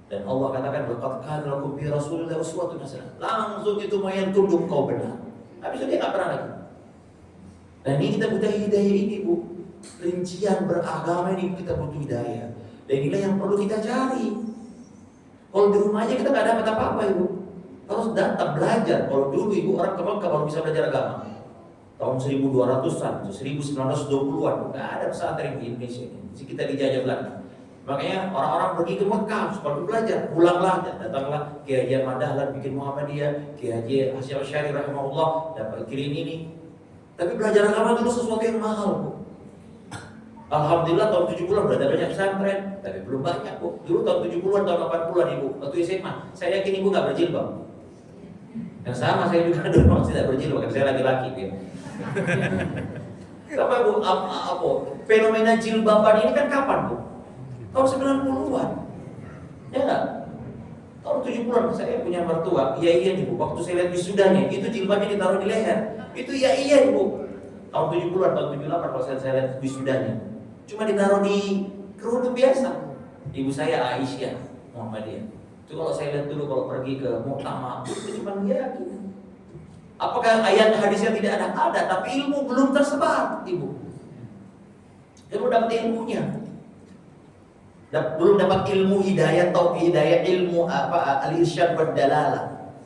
Dan Allah katakan, laqad kana lakum fi Rasulillahi uswatun hasanah. Langsung itu mau yang tunduk kau benar. Habis itu dia nggak pernah lagi. Dan ini kita butuh hidayah ini Bu. Rincian beragama ini kita butuh hidayah. Dan inilah yang perlu kita cari. Kalau di rumah aja kita nggak dapat apa-apa Ibu. Harus datang belajar. Kalau dulu Ibu orang ke Mekah baru bisa belajar agama. Tahun 1200-an, 1920-an, nggak ada pesantren di Indonesia ini. Kita dijajah Belanda. Makanya orang-orang pergi ke Mekah supaya belajar. Pulanglah dan datanglah Kiai Haji Ahmad Dahlan bikin Muhammadiyah, Kiai Haji Hasyim Asy'ari rahimahullah dapat kirim ini. Tapi belajar agama dulu sesuatu yang mahal Bu. Alhamdulillah tahun 70-an udah ada banyak pesantren, tapi belum banyak Bu. Dulu tahun 70-an, tahun 80-an Ibu, waktu SMA, saya yakin Ibu nggak berjilbab. Yang sama saya juga dulu masih tidak berjilbab, karena saya laki-laki ya. Apa Bu? Apa? Fenomena jilbaban ini kan kapan Bu? Tahun 90-an. Ya enggak? Tahun 70-an saya punya mertua, iya nih Bu, waktu saya lihat wisudanya, itu jilbabnya ditaruh di leher. Itu iya Bu. Tahun 70-an, tahun 78 kalau saya lihat wisudanya. Cuma ditaruh di kerudung biasa. Ibu saya Aisyah Muhammadiyah. Itu kalau saya lihat dulu kalau pergi ke muktamar itu cuma dia gitu. Apakah ayat hadisnya tidak ada? Ada, tapi ilmu belum tersebar, Ibu. Ilmu dapat ilmunya. Belum dapat ilmu hidayah, tauhid hidayah, ilmu al-irsyad wad dalalah.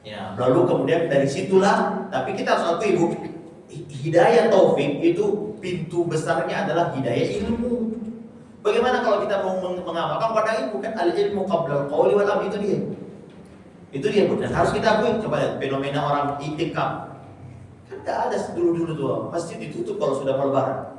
Ya, lalu kemudian dari situlah, tapi kita harus akui Ibu, hidayah taufik itu pintu besarnya adalah hidayah ilmu. Bagaimana kalau kita mau mengamalkan pada ilmu kan al-ilmu qabla al-qawli wal amal, itu dia. Itu dia Bu. Dan harus kita akui, coba lihat fenomena orang itikaf. Kan enggak ada dulu tuh, masjid ditutup kalau sudah mau lebaran.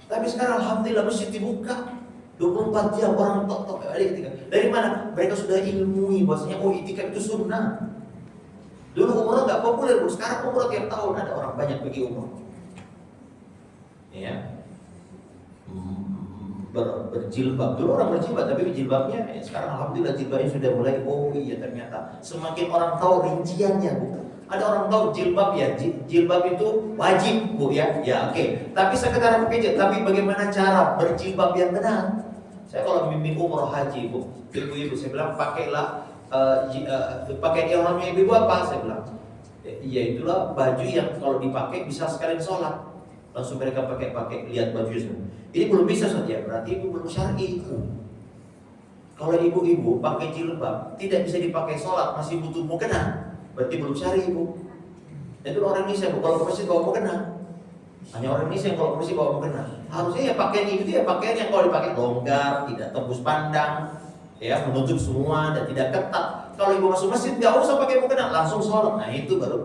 Tapi sekarang alhamdulillah masjid dibuka 24 jam orang tok ada itikaf. Dari mana? Mereka sudah ilmui bahwasanya itikaf itu sunnah. Dulu umrah nggak populer Bu, sekarang umrah tiap tahun ada orang banyak pergi umrah. Ya. Berjilbab, dulu orang berjilbab, tapi jilbabnya sekarang alhamdulillah jilbabnya sudah mulai iya ternyata semakin orang tahu rinciannya Bu. Ada orang tahu jilbab ya, jilbab itu wajib Bu ya. Ya oke. Tapi sekedar pakai tapi bagaimana cara berjilbab yang benar? Saya kalau memimpin umroh haji Bu, ibu-ibu saya bilang pakailah pakai ihramnya ibu apa? Saya bilang ya itulah baju yang kalau dipakai bisa sekalian sholat. Langsung mereka pakai lihat baju semua. Ini belum bisa saja, berarti ibu belum syar'i. Kalau ibu-ibu pakai jilbab tidak bisa dipakai sholat, masih butuh mukena, berarti belum syar'i ibu. Itu orang Indonesia Bu, kalau ke masjid bawa mukena. Hanya orang Indonesia yang kalau ke masjid bawa mukena. Harusnya ya pakaian itu ya pakaian yang kalau dipakai longgar, tidak tembus pandang, ya menutup semua dan tidak ketat. Kalau ibu masuk masjid nggak usah pakai mukena, langsung sholat. Nah itu baru.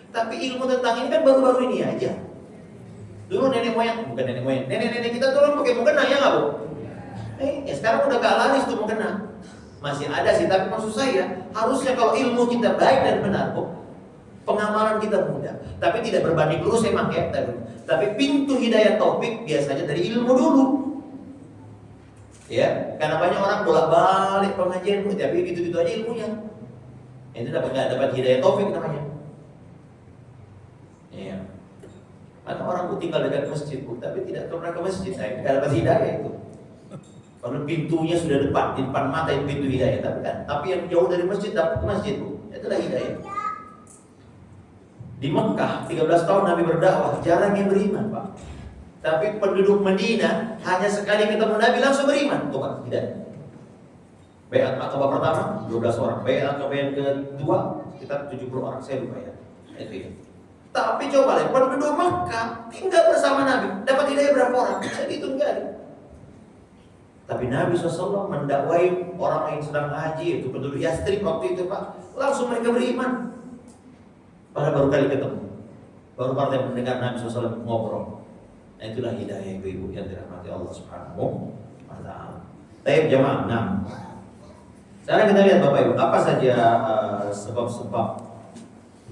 Tapi ilmu tentang ini kan baru-baru ini aja. Dulu nenek moyang, bukan nenek moyang, nenek-nenek kita dulu pakai mukena ya nggak Bu? Ya sekarang udah gak laris tuh mukena. Masih ada sih, tapi maksud saya harusnya kalau ilmu kita baik dan benar kok, pengamalan kita mudah. Tapi tidak berbanding lurus emang ya. Tapi pintu hidayah taufik biasanya dari ilmu dulu. Ya, karena banyak orang bolak-balik pengajian Bu, tapi gitu-gitu aja ilmunya. Itu nggak dapat hidayah taufik namanya. Iya. Ada orang Bu tinggal dekat masjid Bu, tapi tidak pernah ke masjid, nggak dapat hidayah itu. Kalau pintunya sudah di depan mata itu pintu hidayah, tapi yang jauh dari masjid dapat ke masjid Bu, itulah hidayah. Di Mekah 13 tahun Nabi berdakwah, jarang yang beriman Pak. Tapi penduduk Madinah hanya sekali ketemu Nabi langsung beriman. Tuh Pak, hidayah. Baiat Aqabah pertama 12 orang, baiat Aqabah yang kedua sekitar 70 orang, saya lupa ya. Itu ya. Tapi coba lihat penduduk Mekah tinggal bersama Nabi, dapat hidayah berapa orang? Saya hitung enggak ada. Tapi Nabi SAW mendakwai orang yang sedang haji, itu penduduk Yastrib waktu itu Pak, langsung mereka beriman. Pada baru kali ketemu, baru partai mendengar Nabi SAW ngobrol. Nah itulah hidayah ibu-ibu yang dirahmati Allah Subhanahu wa Ta'ala. Taib jamaah. Nah, sekarang kita lihat Bapak Ibu, apa saja sebab-sebab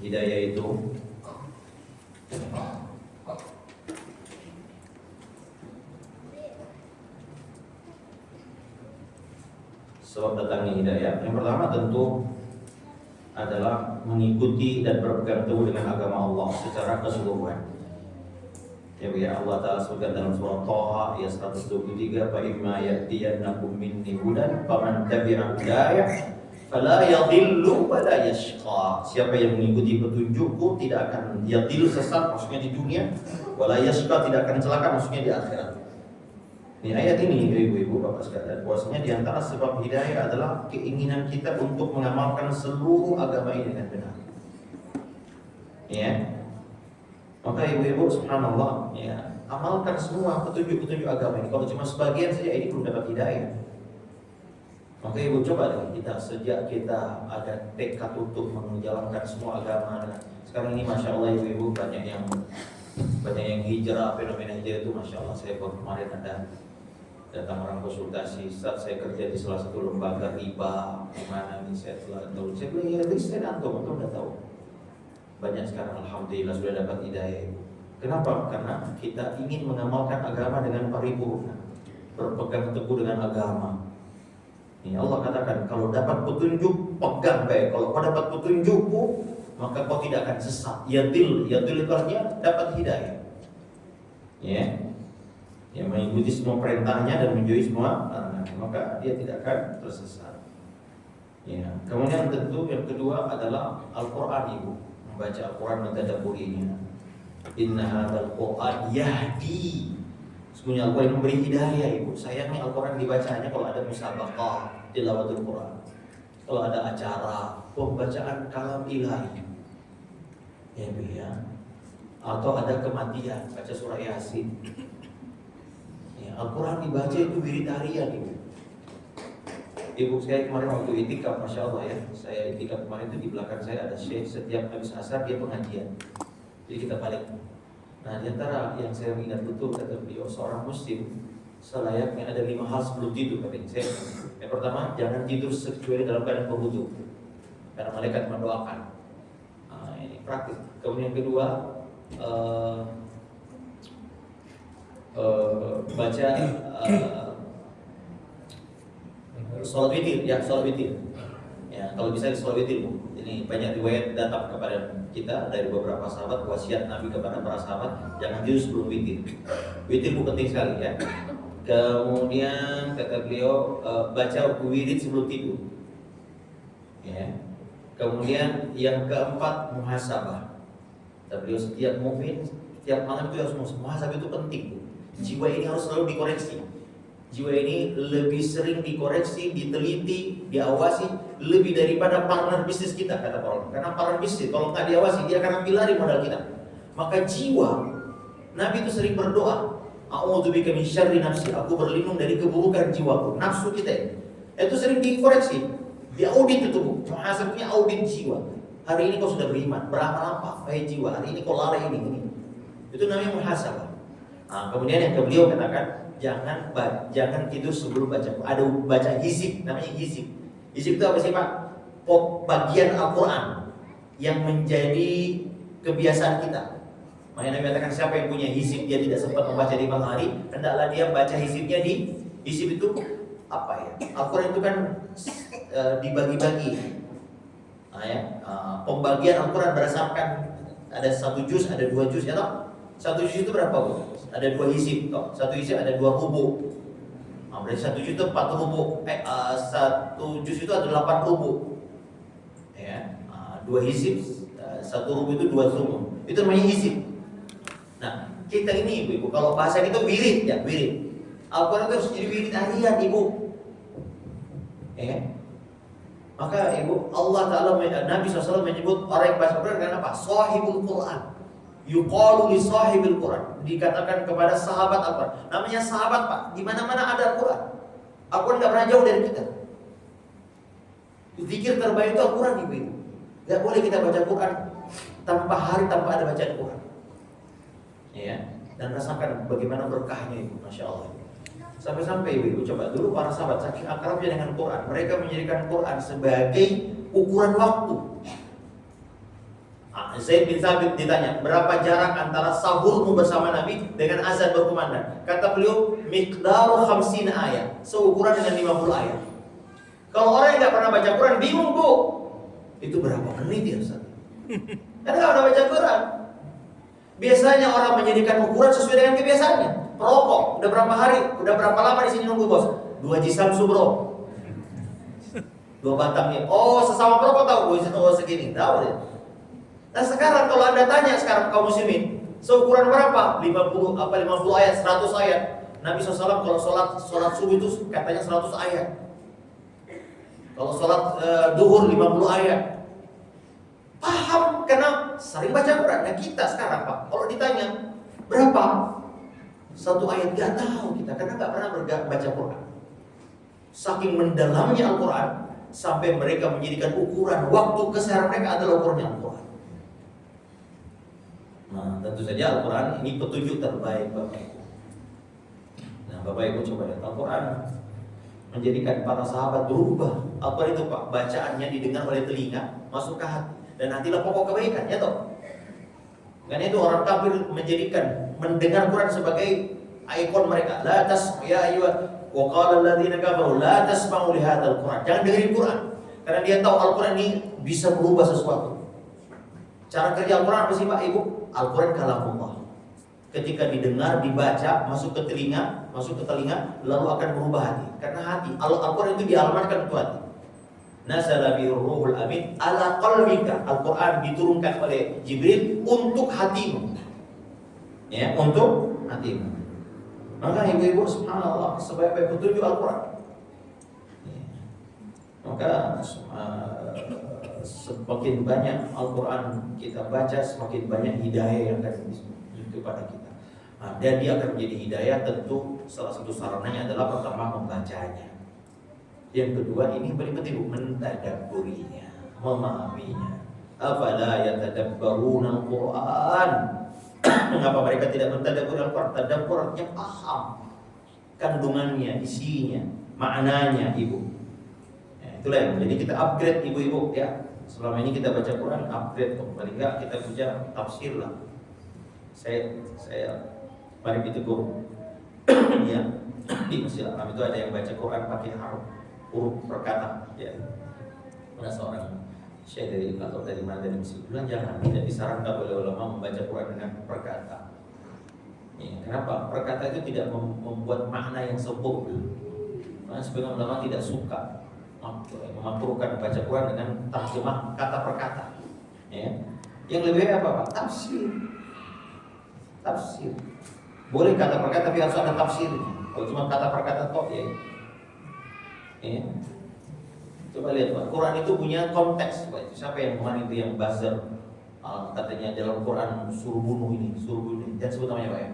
hidayah itu. Sebab datangnya hidayah. Yang pertama tentu adalah mengikuti dan berpegang teguh dengan agama Allah secara keseluruhan. Ya Allah Ta'ala sebutkan dalam surah Thaha ayat 123, fa imma ya'tiyannakum minni hudan faman tabi'a hudaya fala yadhillu wa la yashqa. Siapa yang mengikuti petunjukku tidak akan yadhillu sesat, maksudnya di dunia, wala yashqa tidak akan celaka, maksudnya di akhirat. Ini ayat ini ibu-ibu bapak sekalian, bahwasanya di antara sebab hidayah adalah keinginan kita untuk mengamalkan seluruh agama ini dengan benar. Ya. Maka ibu-ibu subhanallah, ya, amalkan semua petunjuk-petunjuk agama ini. Kalau cuma sebagian saja ini belum dapat hidayah. Maka ibu coba deh kita sejak kita ada tekad untuk menjalankan semua agama. Sekarang ini masya Allah ibu-ibu banyak yang hijrah, fenomena hijrah itu masya Allah. Saya baru kemarin ada datang orang konsultasi, saat saya kerja di salah satu lembaga riba, di mana nih saya telah tahu. Saya bilang ya tadi saya antum udah tahu. Banyak sekarang alhamdulillah sudah dapat hidayah. Kenapa? Karena kita ingin mengamalkan agama dengan paripurna, berpegang teguh dengan agama. Ini Allah katakan kalau dapat petunjuk pegang baik. Kalau kau dapat petunjukku maka kau tidak akan sesat. Yadil itu artinya dapat hidayah. Ya. Yang mengikuti semua perintahnya dan menjauhi semua larangannya, maka dia tidak akan tersesat. Ya. Kemudian tentu yang kedua adalah Al-Quran ibu, membaca Al-Quran dan tadabburinya. Inna hadzal Qur'an yahdi. Sesungguhnya Al-Quran memberi hidayah ibu. Sayangnya Al-Quran dibacanya kalau ada musabaqah tilawatul Quran, kalau ada acara pembacaan kalam ilahi, ya ibu ya, atau ada kematian baca surah Yasin. Al-Quran dibaca itu wirid harian ibu. Ibu saya kemarin waktu itikaf, masya Allah ya, saya itikaf kemarin itu di belakang saya ada syekh, setiap habis asar dia pengajian. Jadi kita balik. Nah di antara yang saya ingat betul kata beliau, seorang muslim selayaknya ada 5 hal sebelum tidur katanya saya. Yang pertama, jangan tidur kecuali dalam keadaan berwudu, karena malaikat mendoakan. Nah, ini praktis. Kemudian yang kedua, baca sholat witir, ya sholat witir. Ya kalau bisa sholat witir bu. Jadi ini banyak riwayat datang kepada kita dari beberapa sahabat, wasiat Nabi kepada para sahabat, jangan tidur sebelum witir. Witir itu penting sekali ya. Kemudian kata beliau baca wirid sebelum tidur. Ya. Kemudian yang keempat muhasabah. Kata beliau setiap mukmin setiap malam itu harus muhasabah, itu penting. Jiwa ini harus selalu dikoreksi. Jiwa ini lebih sering dikoreksi, diteliti, diawasi lebih daripada partner bisnis kita, kata para ulama. Karena partner bisnis kalau nggak diawasi dia akan ambil lari modal kita. Maka jiwa, Nabi itu sering berdoa, a'udzubika min syarri nafsi, aku berlindung dari keburukan jiwaku. Nafsu kita ini itu sering dikoreksi, diaudit itu bu. Muhasabahnya audit jiwa. Hari ini kau sudah beriman, beramal apa? Baik jiwa. Hari ini kau lalai ini. Itu namanya muhasabah. Nah, kemudian yang beliau katakan, jangan tidur sebelum baca. Ada baca hizib, namanya hizib. Hizib itu apa sih Pak? Bagian Al-Quran yang menjadi kebiasaan kita. Makanya Nabi katakan siapa yang punya hizib dia tidak sempat membaca di malam hari, hendaklah dia baca hizibnya di hizib itu apa ya? Al-Quran itu kan dibagi-bagi. Nah, ya, pembagian Al-Quran berdasarkan ada 1 juz, ada 2 juz ya toh? 1 juz itu berapa Bu? Ada 2 hizib toh. 1 hizib ada 2 rubu. Nah, berarti 1 juz itu 4 rubu. 1 juz itu ada 8 rubu. Ya. 2 hizib 1 rubu itu 2 sumun. Itu namanya hizib. Nah, kita ini Ibu, kalau bahasa kita wirid ya, wirid. Al-Quran itu harus jadi wirid harian Ibu. Ya. Maka Ibu, Allah Ta'ala, Nabi SAW menyebut orang yang baca Quran dengan apa? Sahibul Quran. Yuqalu li sahibil Quran. Dikatakan kepada sahabat Al-Quran. Namanya sahabat Pak, di mana-mana ada Al-Quran. Al-Quran gak pernah jauh dari kita. Zikir terbaik itu Al-Quran Ibu. Gak boleh kita baca Quran tanpa hari tanpa ada bacaan Quran. Ya, dan rasakan bagaimana berkahnya Ibu, Masya Allah. Sampai-sampai Ibu, coba dulu para sahabat saking akrabnya dengan Quran, mereka menjadikan Quran sebagai ukuran waktu. Zaid bin Thabit ditanya, berapa jarak antara sahurmu bersama Nabi dengan azan berkumandang? Kata beliau, miqdaru 50 ayat, seukuran dengan 50 ayat. Kalau orang yang gak pernah baca Quran, bingung Bu, itu berapa menit ya Ustaz? Karena gak pernah baca Quran. Biasanya orang menjadikan ukuran sesuai dengan kebiasaannya. Perokok, udah berapa hari, udah berapa lama di sini nunggu bos? 2 jisam subro, 2 batang ya. Oh, sesama perokok tahu, 2 jisam segini, tahu deh. Nah sekarang kalau Anda tanya sekarang kaum muslimin, seukuran berapa? 50 ayat, 100 ayat. Nabi SAW kalau sholat subuh itu katanya 100 ayat. Kalau sholat duhur 50 ayat. Paham karena sering baca Quran. Nah kita sekarang Pak, kalau ditanya berapa? 1 ayat gak tahu kita karena gak pernah baca Quran. Saking mendalamnya Al-Quran sampai mereka menjadikan ukuran waktu keseharian mereka adalah ukurannya Al-Quran. Nah, tentu saja Al-Quran ini petunjuk terbaik Bapak Ibu. Nah, Bapak Ibu coba lihat Al-Quran menjadikan para sahabat berubah. Al-Quran itu Pak, bacaannya didengar oleh telinga, masuk ke hati, dan hatilah pokok kebaikan, ya toh. Karena itu orang kafir menjadikan mendengar Quran sebagai ikon mereka. La tas ya ayyuha wa qala alladziina kafaru la tasma'u li hadzal Quran. Jangan dengerin Quran. Karena dia tahu Al-Quran ini bisa berubah sesuatu. Cara kerja Al-Quran apa sih Pak Ibu? Al-Quran kalamullah. Ketika didengar, dibaca, masuk ke telinga, lalu akan berubah hati. Karena hati, Al-Quran itu dialamatkan untuk hati. Nazala bihi ruhul amin ala qalbika. Al-Quran diturunkan oleh Jibril untuk hatimu. Ya, untuk hatimu. Maka ibu-ibu subhanallah, sebaik-baik petunjuk Al-Quran. Maka semakin banyak Al-Quran kita baca, semakin banyak hidayah yang akan diberikan kepada kita. Nah, dan dia akan menjadi hidayah, tentu salah satu sarananya adalah pertama membacanya. Yang kedua, ini paling penting, mentadabburinya, memahaminya. Afala yatadabbaruna al-Quran. Mengapa mereka tidak mentadabbur Al-Quran? Tadabbur artinya paham kandungannya, isinya, maknanya Ibu. Itulah yang jadi kita upgrade ibu-ibu ya. Selama ini kita baca Quran, upgrade paling enggak kita baca tafsir lah. Saya mari itu guru. Ya. Di Masjid Al-Haram itu ada yang baca Quran pakai huruf per kata ya. Ada seorang Syekh dari atau dari mana dari kesimpulan jangan, tidak disarankan oleh ulama membaca Quran dengan perkata. Ya, kenapa? Perkata itu tidak membuat makna yang sempurna. Karena sebagian ulama tidak suka memakruhkan baca Quran dengan terjemah kata per kata. Ya. Yang lebih baik apa Pak? Tafsir. Tafsir. Boleh kata per kata tapi harus ada tafsirnya. Kalau cuma kata per kata tok ya. Ya. Coba lihat Pak, Quran itu punya konteks Pak. Siapa yang kemarin itu yang buzzer katanya dalam Quran suruh bunuh ini, suruh bunuh ini. Jangan sebut namanya Pak ya.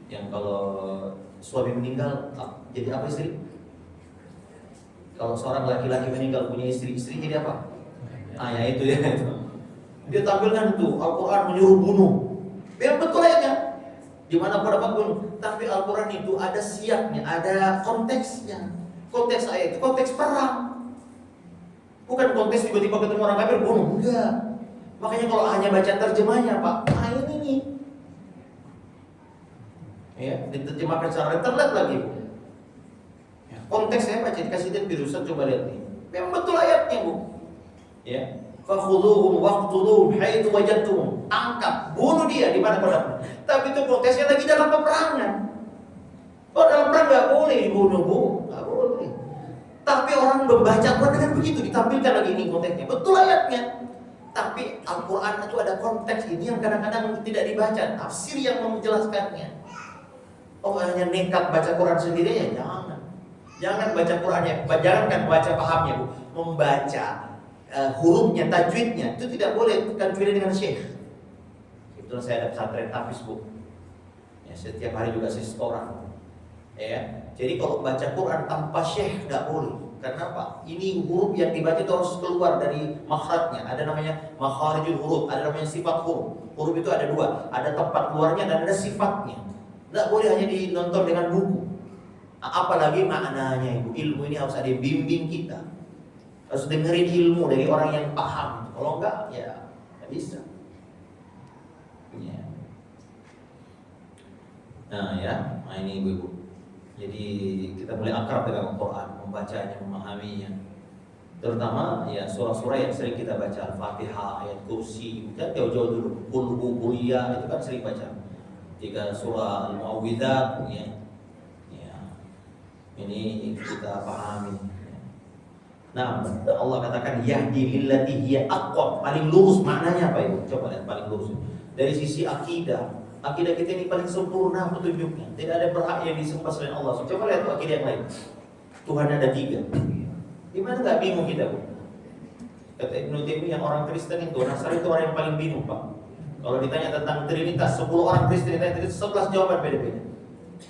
Yang kalau suami meninggal jadi apa istri? Kalau seorang laki-laki meninggal punya istri jadi apa? Ya itu ya itu. Dia tampilkan itu Al-Quran menyuruh bunuh. Memang betul ayatnya. Di mana pun dapat bunuh. Tapi Al-Quran itu ada siapnya, ada konteksnya. Konteks ayat itu konteks perang. Bukan konteks tiba-tiba ketemu orang kafir bunuh. Enggak. Makanya kalau hanya baca terjemahnya Pak, ini nih. Ya, diterjemahkan secara internet lagi. Konteksnya baca dikasih lihat biru, coba lihat nih. Memang betul ayatnya Bu. Ya, fakhuduhum waqtuluhum haitsu wajadtum. Angkat, bunuh dia di mana pada. Tapi itu konteksnya lagi dalam peperangan. Oh, dalam perang nggak boleh dibunuh Bu, nggak boleh. Tapi orang membaca Quran dengan begitu ditampilkan lagi ini konteksnya. Betul ayatnya. Tapi Al-Quran itu ada konteks ini yang kadang-kadang tidak dibaca, tafsir yang menjelaskannya. Oh, hanya nekat baca Quran sendiri ya jangan. Jangan baca Qurannya, jangankan baca pahamnya Bu. Membaca hurufnya, tajwidnya itu tidak boleh tajwidnya dengan syekh. Kebetulan saya ada pesantren tahfiz Bu. Ya, setiap hari juga saya setoran. Ya, jadi kalau baca Quran tanpa syekh tidak boleh. Karena apa? Ini huruf yang dibaca itu harus keluar dari makhrajnya. Ada namanya makharijul huruf, ada namanya sifat huruf. Huruf itu ada dua, ada tempat keluarnya dan ada sifatnya. Tidak boleh hanya dinonton dengan buku. Apalagi maknanya Ibu. Ilmu ini harus ada yang bimbing kita. Harus dengerin ilmu dari orang yang paham. Kalau enggak ya tidak bisa. Ya. Nah ini Ibu. Jadi kita mulai akrab dengan Al-Quran, membacanya, memahaminya. Terutama ya surah-surah yang sering kita baca, Al-Fatihah, ayat kursi, dan jauh-jauh dulu, Qul-Hu-Qul-Ya, itu kan sering baca. Jika surah Al-Mu'awwidzat, ya, ini kita pahami. Nah, Allah katakan yahdi lillati hiya aqwam, paling lurus. Maknanya apa Ibu? Coba lihat paling lurus. Dari sisi akidah kita ini paling sempurna petunjuknya. Tidak ada berhak yang disembah selain Allah. Coba lihat akidah yang lain. Tuhan ada 3. Gimana nggak bingung kita Bu? Kata Ibnu Taimiyah yang orang Kristen itu, Nasrani itu orang yang paling bingung Pak. Kalau ditanya tentang Trinitas, 10 orang Kristen ditanya 11 jawaban beda-beda.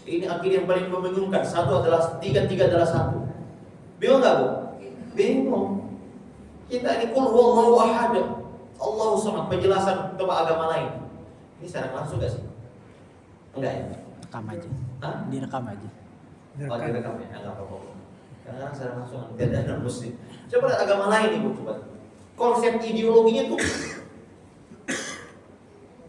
Ini akidah yang paling membingungkan. Satu adalah 3 adalah 1. Bingung nggak Bu? Bingung. Kita ini qul huwallahu ahad, Allahu samad. Penjelasan coba agama lain. Ini secara langsung gak sih? Enggak ya? Rekam aja. Hah? Direkam aja. Oh, direkam ya? Enggak apa-apa. Karena secara langsung tidak ada muslim. Coba lihat agama lain Ibu, coba. Konsep ideologinya tuh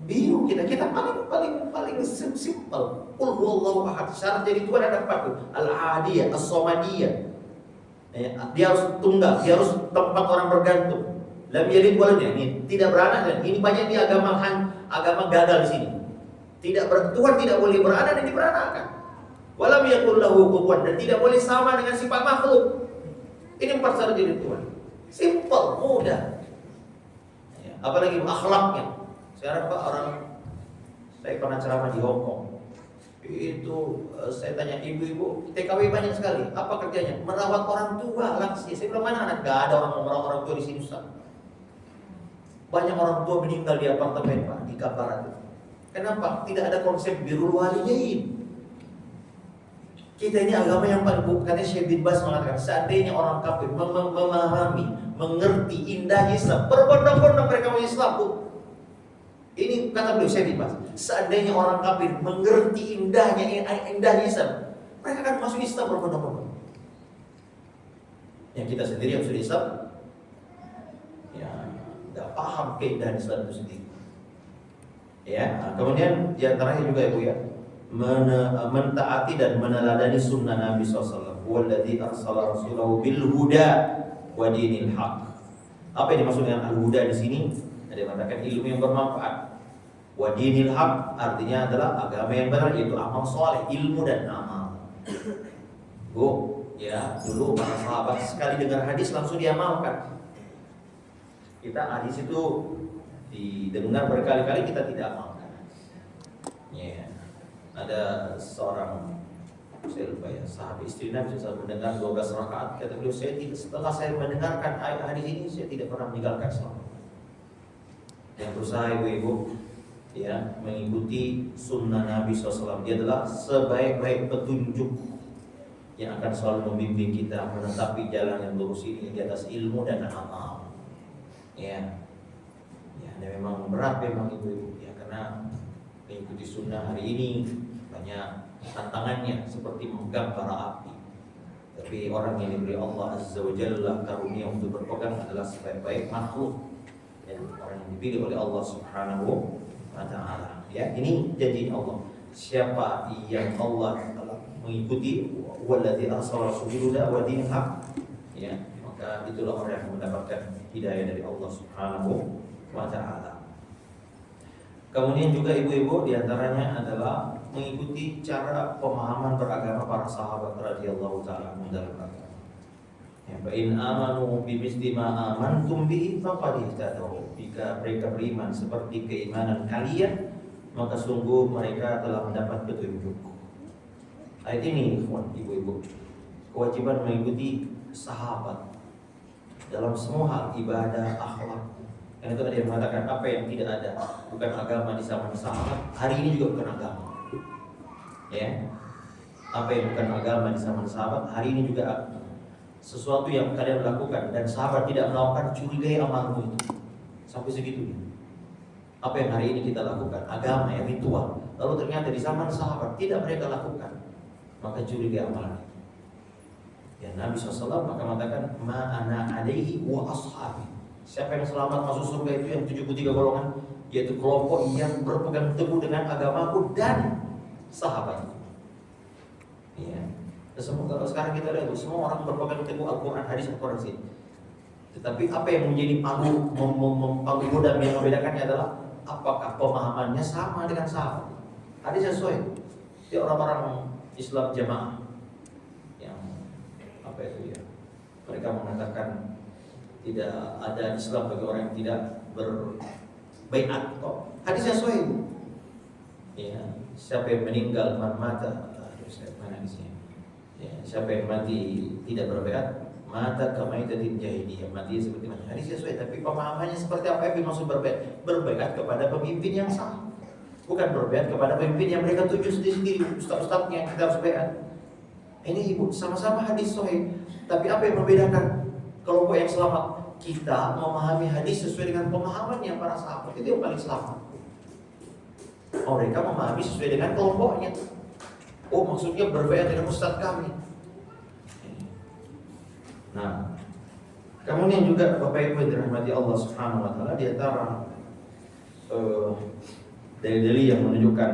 bingung kita paling simple. Qul huwallahu ahad. Syarat jadi Tuhan ada 4 tuh. Al-ahadiyah, as-samadiyah. Ya, dia harus tunggal, dia harus tempat orang bergantung. Lam yalid walam yulad. Ini tidak beranak dan ini banyak di agama gagal di sini. Tuhan tidak boleh beranak dan diberanakan. Walam yakul lahu kufuwan, dan tidak boleh sama dengan sifat makhluk. Ini 4 syarat jadi Tuhan. Simple, mudah. Ya, apalagi akhlaknya. Sekarang Pak saya pernah ceramah di Hong Kong. Itu saya tanya ibu-ibu, TKW banyak sekali. Apa kerjanya? Merawat orang tua, lansia. Saya bilang mana anak? Gak ada orang merawat orang tua di sini Ustaz. Banyak orang tua meninggal di apartemen Pak, di Kabarat. Kenapa? Tidak ada konsep birrul walidain. Kita ini agama yang paling bukannya Syekh bin Baz mengatakan seandainya orang kafir memahami, mengerti indahnya Islam, berbondong-bondong mereka mau Islam Bu. Ini kata beliau Syekh bin Baz, seandainya orang kafir mengerti indahnya Islam, mereka akan masuk Islam berbondong-bondong. Yang kita sendiri yang sudah Islam, ya tidak paham keindahan Islam itu sendiri. Ya, kemudian diantaranya juga Ibu ya, mentaati dan meneladani sunnah Nabi SAW. Walladzi arsala rasulahu bil huda wa dinil haq. Apa yang dimaksud dengan al-huda di sini? Ada yang mengatakan ilmu yang bermanfaat. Wa dinil haq artinya adalah agama yang benar, yaitu amal soleh, ilmu dan amal. Bu, ya dulu para sahabat sekali dengar hadis langsung diamalkan. Kita hadis itu didengar berkali-kali, kita tidak amalkan. Ya, ada seorang, saya lupa ya, sahabat istri Nabi SAW mendengar 12 rakaat. Kata beliau, setelah saya mendengarkan hadis ini, saya tidak pernah meninggalkan salat. Yang berusaha ibu-ibu ya mengikuti sunnah Nabi SAW, dia adalah sebaik-baik petunjuk yang akan selalu membimbing kita menetapi jalan yang lurus ini di atas ilmu dan amal. Ya, memang berat memang ibu-ibu ya, karena mengikuti sunnah hari ini banyak tantangannya seperti memegang bara api. Tapi orang yang diberi Allah Azza wa Jalla karunia untuk berpegang adalah sebaik-baik makhluk dan orang yang dipilih oleh Allah Subhanahu wa Ta'ala. Ya, ini janji Allah. Siapa yang Allah mengikuti wallazi arsala rasulahu wa dinil haq, ya, maka itulah orang yang mendapatkan hidayah dari Allah Subhanahu wa Ta'ala. Kemudian juga ibu-ibu diantaranya adalah mengikuti cara pemahaman beragama para sahabat radhiyallahu ta'ala dalam agama. Ya, fa in amanu bimisli ma amantum bihi faqad ihtadaw. Jika mereka beriman seperti keimanan kalian, maka sungguh mereka telah mendapat petunjuk. Ayat ini, ibu-ibu, kewajiban mengikuti sahabat dalam semua hal, ibadah, akhlak. Karena itu ada yang mengatakan apa yang tidak ada, bukan agama di zaman sahabat, hari ini juga bukan agama. Ya, apa yang bukan agama di zaman sahabat, hari ini juga agama. Sesuatu yang kalian lakukan dan sahabat tidak melakukan, curigai amalmu itu. Sampai segitunya. Apa yang hari ini kita lakukan, agama yang ritual, lalu ternyata di zaman sahabat tidak mereka lakukan, maka curigai amalnya. Ya, Nabi SAW maka mengatakan ma'ana alaihi wa ashabi. Siapa yang selamat masuk surga itu yang 73 golongan, yaitu kelompok yang berpegang teguh dengan agamaku dan sahabatku. Ya. Kalau sekarang kita lihat semua orang berpegang teguh Al-Quran, hadis Al-Quran sini. Tetapi apa yang menjadi palu dan yang membedakannya adalah apakah pemahamannya sama dengan sahabat. Hadis sesuai. Dia orang-orang Islam jamaah yang apa itu ya? Mereka mengatakan tidak ada Islam bagi orang yang tidak berbaiat. Hadisnya sesuai. Ya, siapa yang meninggal mata mana di sini? Ya, siapa yang mati tidak berbaiat mata kamaitatin jahiliyah, mati seperti mana? Hadisnya sesuai, tapi pemahamannya seperti apa yang dimaksud berbaiat? Berbaiat kepada pemimpin yang sah, bukan berbaiat kepada pemimpin yang mereka tuju sendiri, ustaz-ustaznya yang kita harus baiat. Ini ibu sama-sama hadis sahih, tapi apa yang membedakan kelompok yang selamat? Kita memahami hadis sesuai dengan pemahamannya para sahabat, itu yang paling selamat. Mereka memahami sesuai dengan kelompoknya. Oh, maksudnya berbaiat dengan ustaz kami. Nah, kemudian juga Bapak Ibu yang dirahmati Allah Subhanahu wa Ta'ala, di antara dalil-dalil yang menunjukkan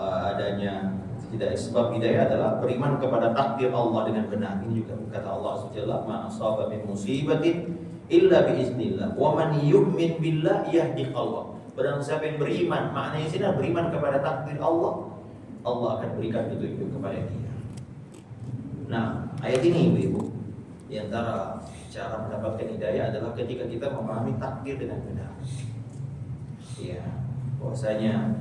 adanya tidak sebab hidayah adalah beriman kepada takdir Allah dengan benar. Ini juga kata Allah Subhanahu ma asaba min musibatin illa bi iznillah wa man yu'min billah yahdi qalbah. Barang siapa yang beriman, maknanya sini beriman kepada takdir Allah, Allah akan berikan petunjuk kepada dia. Nah, ayat ini ibu-ibu, di antara cara mendapatkan hidayah adalah ketika kita memahami takdir dengan benar. Ya, bahwasanya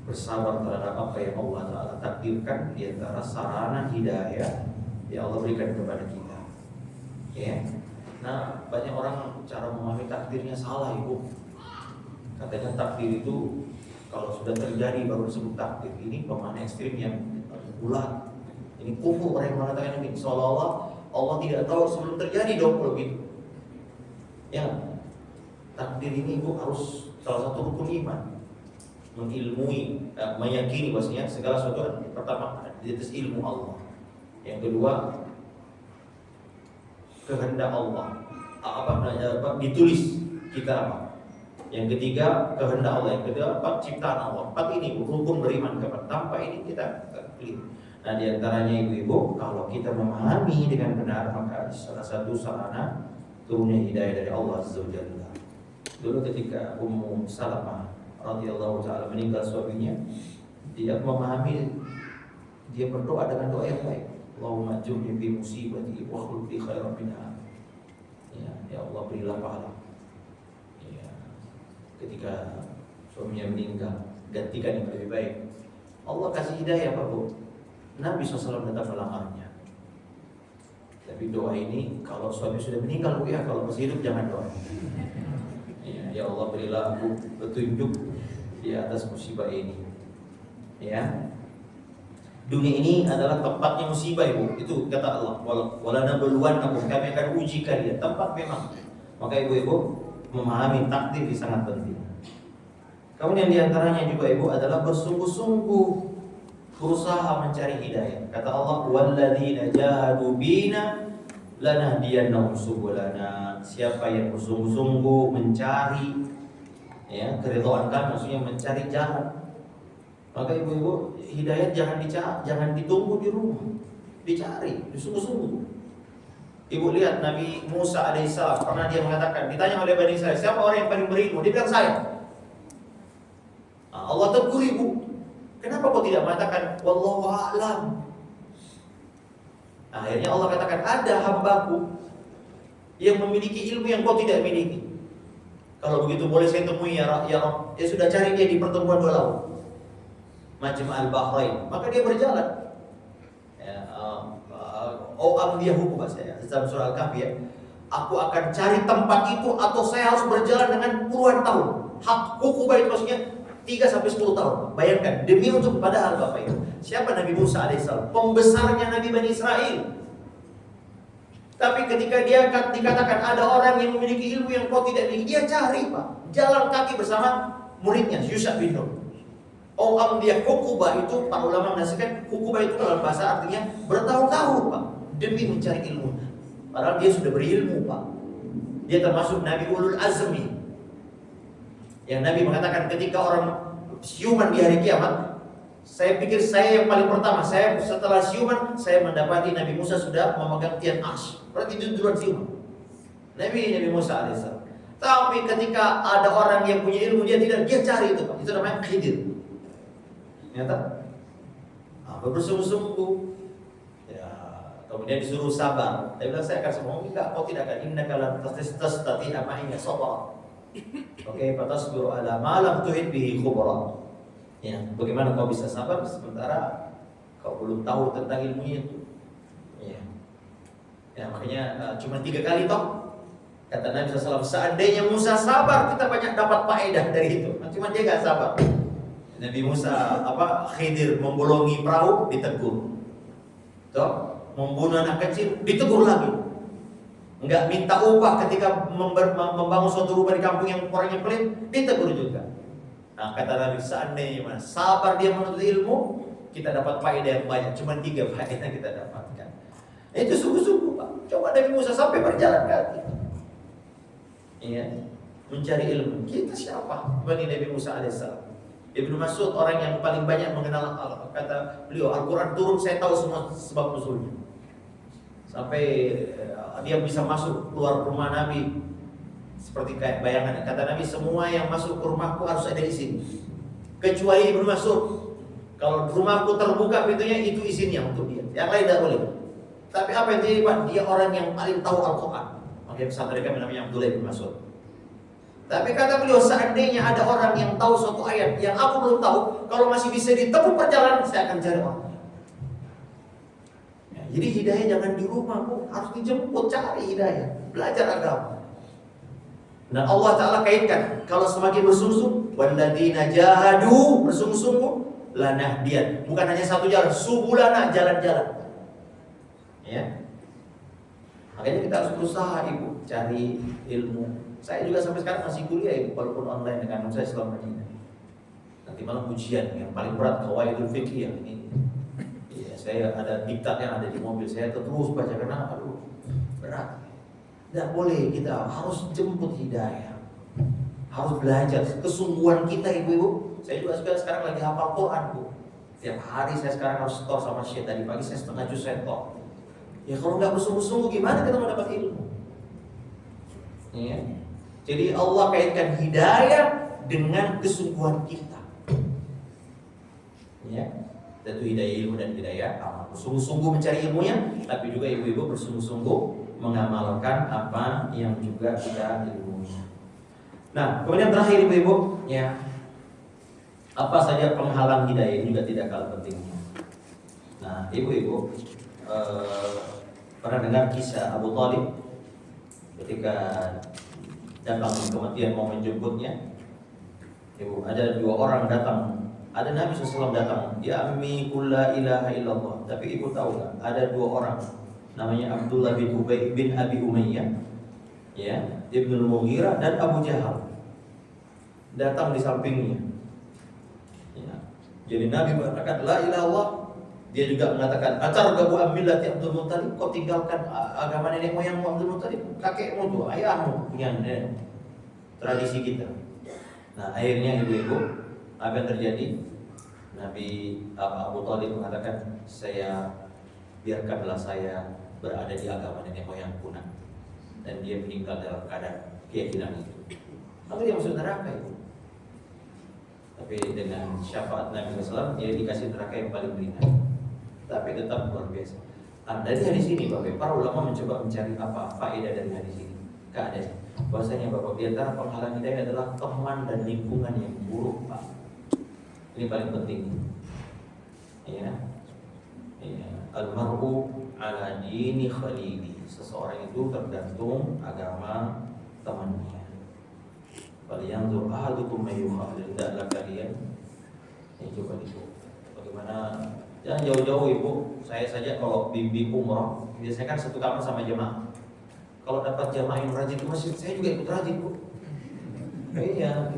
bersabar terhadap apa yang Allah Ta'ala takdirkan di antara sarana hidayah yang Allah berikan kepada kita. Ya. Nah, banyak orang cara memahami takdirnya salah ibu. Katanya takdir itu kalau sudah terjadi baru disebut takdir. Ini pemahaman ekstrim yang bulat. Ini kufur orang yang mengatakan ini, seolah-olah Allah tidak tahu sebelum terjadi dong kalau gitu. Ya, takdir ini ibu harus salah satu rukun iman. Mengilmui, meyakini bahwasanya segala sesuatu pertama di atas ilmu Allah. Yang kedua, kehendak Allah. Ditulis kita apa? Yang ketiga, kehendak Allah. Yang kedua, ciptaan Allah. 4 ini rukun beriman kepada. Tanpa ini kita clear. Nah, di antaranya ibu-ibu, kalau kita memahami dengan benar, maka salah satu sarana turunnya hidayah dari Allah Azza wa Jalla. Dulu ketika Ummu Salamah radhiyallahu taala meninggal suaminya, dia memahami, dia berdoa dengan doa yang baik. Allahumma jumni fi musibati wa khulf li khairan minha. Ya Allah, berilah pahala. Ya, ketika suaminya meninggal, gantikan yang lebih baik. Allah kasih hidayah Pak Bu. Nabi SAW datang melamarnya. Tapi doa ini kalau suami sudah meninggal Bu ya, kalau masih hidup jangan doa. Ya Allah, berilah aku petunjuk di atas musibah ini. Ya. Dunia ini adalah tempatnya musibah Ibu. Itu kata Allah. Wala nabluwannakum, kami akan uji kalian. Tempat memang. Maka ibu-ibu memahami takdir sangat penting. Kemudian diantaranya juga Ibu adalah bersungguh-sungguh berusaha mencari hidayah. Kata Allah, walladzina jahadu bina lanahdiyannahum subulana. Siapa yang bersungguh-sungguh mencari keridhaan kami, maksudnya mencari jalan. Maka ibu-ibu, hidayah jangan ditunggu di rumah, dicari, disungguh-sungguh. Ibu lihat Nabi Musa alaihissalam, pernah dia mengatakan, ditanya oleh Bani Israil, siapa orang yang paling berilmu? Dia bilang saya. Allah tegur ibu, kenapa kau tidak mengatakan wallahu a'lam? Akhirnya Allah katakan, ada hambaku yang memiliki ilmu yang kau tidak miliki. Kalau begitu boleh saya temui ya Rabb. Ya sudah, cari dia di pertemuan dua laut, Majma' al-Bahrain. Maka dia berjalan. Amdiyahu bahasanya dalam surah Al-Kahfi ya. Aku akan cari tempat itu atau saya harus berjalan dengan puluhan tahun. Hak Uqubah itu maksudnya 3-10 tahun. Bayangkan, demi untuk padahal Bapak Ibu. Siapa Nabi Musa alaihissalam? Pembesarnya Nabi Bani Israel. Tapi ketika dia dikatakan ada orang yang memiliki ilmu yang kau tidak miliki, dia cari Pak. Jalan kaki bersama muridnya Yusha bin Nun. Amdiyah Uqubah itu, para ulama menasihatkan Uqubah itu dalam bahasa artinya bertahun-tahun Pak, demi mencari ilmu. Padahal dia sudah berilmu Pak. Dia termasuk Nabi Ulul Azmi. Yang Nabi mengatakan ketika orang siuman di hari kiamat, saya pikir saya yang paling pertama. Saya setelah siuman, saya mendapati Nabi Musa sudah memegang tian ash. Berarti itu duluan siuman. Nabi Musa alaihissalam. Tapi ketika ada orang yang punya ilmu, dia cari itu Pak. Itu namanya Khidir. Ternyata bersungguh-sungguh. Ya, kemudian disuruh sabar. Dia bilang, saya akan semua. Enggak, kau tidak akan. Innaka lan tastati'a ma'iya sabra. Oke, fatasbiru ala ma lam tuhit bihi khubra. Ya, bagaimana kau bisa sabar sementara kau belum tahu tentang ilmunya itu? Ya, makanya cuma 3 kali toh. Kata Nabi SAW, seandainya Musa sabar, kita banyak dapat faedah dari itu. Cuma dia nggak sabar. Nabi Musa Khidir membolongi perahu, ditegur. Toh, membunuh anak kecil, ditegur lagi. Enggak minta upah ketika membangun suatu rumah di kampung yang orangnya pelit, ditegur juga. Nah, kata Nabi, seandainya sabar dia menuntut ilmu, kita dapat faedah yang banyak. Cuma 3 faedah kita dapatkan. Itu sungguh-sungguh Pak. Coba Nabi Musa sampai berjalan kaki. Iya, mencari ilmu. Kita siapa? Bani Nabi Musa alaihissalam. Ibnu Mas'ud orang yang paling banyak mengenal Allah. Kata beliau, Al-Quran turun saya tahu semua sebab usulnya. Sampai dia bisa masuk keluar rumah Nabi seperti kayak bayangan. Kata Nabi, semua yang masuk ke rumahku harus ada izin, kecuali Ibnu Mas'ud. Kalau rumahku terbuka pintunya, itu izinnya untuk dia. Yang lain tidak boleh. Tapi apa yang terjadi Pak? Dia orang yang paling tahu Al-Quran. Makanya pesantren kami namanya Abdullah bin Mas'ud. Tapi kata beliau, seandainya ada orang yang tahu suatu ayat yang aku belum tahu, kalau masih bisa ditempuh perjalanan, saya akan cari orang. Ya, jadi hidayah jangan di rumah, Bu. Harus dijemput, cari hidayah, belajar agama. Dan Allah Ta'ala kaitkan, kalau semakin bersungguh-sungguh, walladzina jahadu, bersungguh-sungguh, lanahdiyan. Bukan hanya satu jalan, subulana, jalan-jalan. Ya. Makanya kita harus berusaha Ibu, cari ilmu. Saya juga sampai sekarang masih kuliah Ibu, walaupun online dengan saya selama ini. Nanti malam ujian yang paling berat Qawaidul Fiqh yang ini. Ya, saya ada diktat yang ada di mobil, saya terus baca karena aduh berat. Tidak boleh, kita harus jemput hidayah. Harus belajar kesungguhan kita Ibu-ibu. Saya juga sekarang lagi hafal Quran Bu. Tiap hari saya sekarang harus store sama Syekh. Tadi pagi saya 1/2 juz saya store. Ya kalau nggak bersungguh-sungguh gimana kita mau dapat ilmu? Ya. Jadi Allah kaitkan hidayah dengan kesungguhan kita. Ya. Tentu hidayah ilmu dan hidayah amal. Bersungguh-sungguh mencari ilmunya, tapi juga ibu-ibu bersungguh-sungguh mengamalkan apa yang juga kita ilmui. Nah, kemudian terakhir ibu-ibu, ya. Apa saja penghalang hidayah ini juga tidak kalah pentingnya. Nah, ibu-ibu pernah dengar kisah Abu Thalib ketika datang kematian mau menjemputnya. Ibu, ada 2 orang datang. Ada Nabi SAW datang, ya ammi qul la ilaha illallah. Tapi ibu tahu nggak? Ada 2 orang, namanya Abdullah bin Ubay bin Abi Umayyah, ya, Ibnu Mughirah dan Abu Jahal. Datang di sampingnya. Ya. Jadi Nabi mengatakan la ilaha illallah. Dia juga mengatakan, atar gabu amillati Abdul Muttalib, kau tinggalkan agama nenek moyangmu Abdul Muttalib, kakekmu tuh, ayahmu, punya tradisi kita. Nah, akhirnya ibu-ibu, apa yang terjadi? Nabi Abu Thalib mengatakan, biarkanlah saya berada di agama nenek moyang punah. Dan dia meninggal dalam keadaan keyakinan itu. Lalu dia masuk neraka itu. Tapi dengan syafaat Nabi SAW, dia dikasih neraka yang paling ringan. Tapi tetap luar biasa. Dari hadis ini Bapak, para ulama mencoba mencari apa faedah dari hadis ini. Keadaan bahwasanya Bapak, di antara penghalang hidayah adalah teman dan lingkungan yang buruk, Pak. Ini paling penting. Ya. Ya. Al-mar'u ala dini khalili. Seseorang itu tergantung agama temannya. Falyanzur ahadukum may yukhalil. Hendaklah kalian coba itu. Bagaimana? Jangan jauh-jauh ibu. Saya saja kalau bimbing umroh, biasanya kan satu kamar sama jemaah. Kalau dapat jemaah yang rajin ke masjid, saya juga ikut rajin bu. Iya.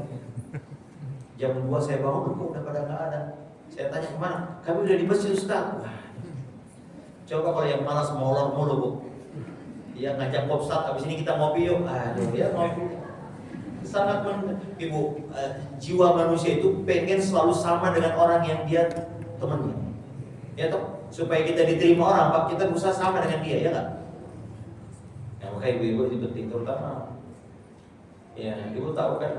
Jam 2 saya bangun, kok udah pada nggak ada. Saya tanya kemana? Kami udah di masjid Ustaz. Coba kalau yang malas molor mulu bu, dia ngajak Ustaz, habis ini kita ngopi yuk. Aduh, ya ngopi. Sangat ibu, jiwa manusia itu pengen selalu sama dengan orang yang dia temannya. Ya toh, supaya kita diterima orang, Pak, kita berusaha sama dengan dia, ya nggak? Ya, maka ibu-ibu itu penting, terutama ya, ibu tahu kan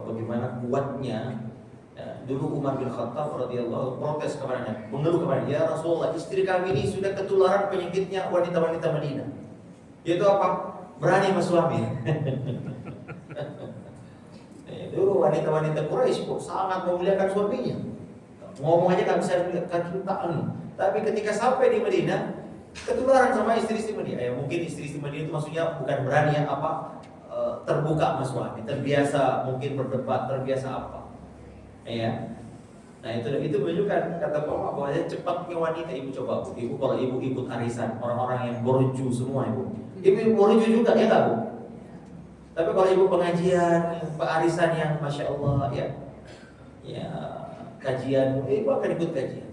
bagaimana kuatnya ya, dulu Umar bin Khattab radhiyallahu protes kepadanya, mengeluh kepadanya, ya Rasulullah, istri kami ini sudah ketularan penyakitnya wanita-wanita Madinah. Yaitu apa? Berani sama suami. Dulu wanita-wanita Quraisy sangat memuliakan suaminya. Ngomong aja nggak bisa nih. Tapi ketika sampai di Madinah, ketularan sama istri-istri Madinah. Ya mungkin istri-istri Madinah itu maksudnya bukan berani ya terbuka sama suami, terbiasa mungkin berdebat, terbiasa apa. Ya. Nah itu menunjukkan kata Bapak bahwa cepatnya wanita. Ibu coba bu, ibu kalau ibu ikut arisan orang-orang yang borju semua ibu borju juga ya nggak bu? Tapi kalau ibu pengajian, arisan yang masya Allah ya kajian, ibu akan ikut kajian.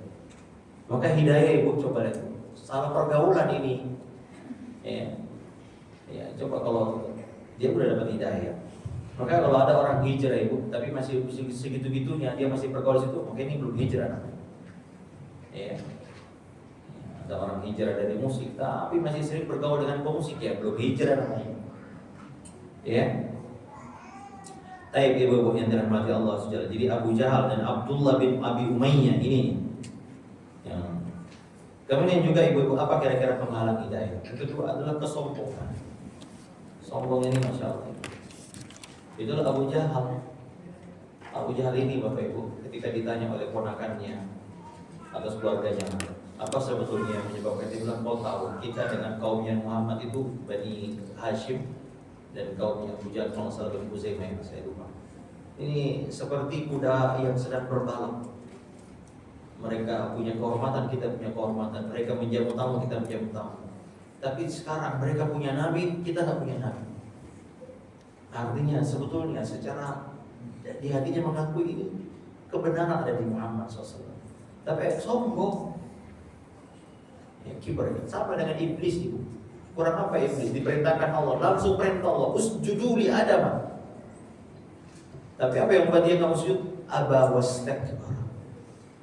Maka hidayah ibu coba lihat, salah pergaulan ini, ya coba kalau dia udah dapat hidayah. Maka kalau ada orang hijrah ibu, tapi masih segitu-gitunya dia masih bergaul situ, mungkin ini belum hijrah namanya. Ya. Ada orang hijrah dari musik, tapi masih sering bergaul dengan pemusik, ya belum hijrah namanya. Ya. Taib ibu-ibu yang dirahmati Allah SWT. Jadi Abu Jahal dan Abdullah bin Abi Umayyah ini. Kemudian juga ibu-ibu, apa kira-kira penghalang hidayah? Yang kedua adalah kesombongan. Sombong ini masya Allah. Itulah Abu Jahal. Abu Jahal ini Bapak Ibu, ketika ditanya oleh ponakannya atas keluarganya, apa sebetulnya yang menyebabkan dia bilang, kau tahu kita dengan kaumnya Muhammad itu Bani Hashim dan kaumnya Abu Jahal, kalau salah Bani Huzaimah, saya lupa. Ini seperti kuda yang sedang berbalap. Mereka punya kehormatan, kita punya kehormatan. Mereka menjamu tamu, kita menjamu tamu. Tapi sekarang mereka punya nabi, kita nggak punya nabi. Artinya sebetulnya secara di hatinya mengakui ini kebenaran ada di Muhammad SAW. Tapi sombong, ya kibar, sama dengan iblis itu. Kurang apa iblis? Diperintahkan Allah, langsung perintah Allah, usjudu li Adam. Tapi apa yang membuat dia kamu sujud? Aba wastakbar.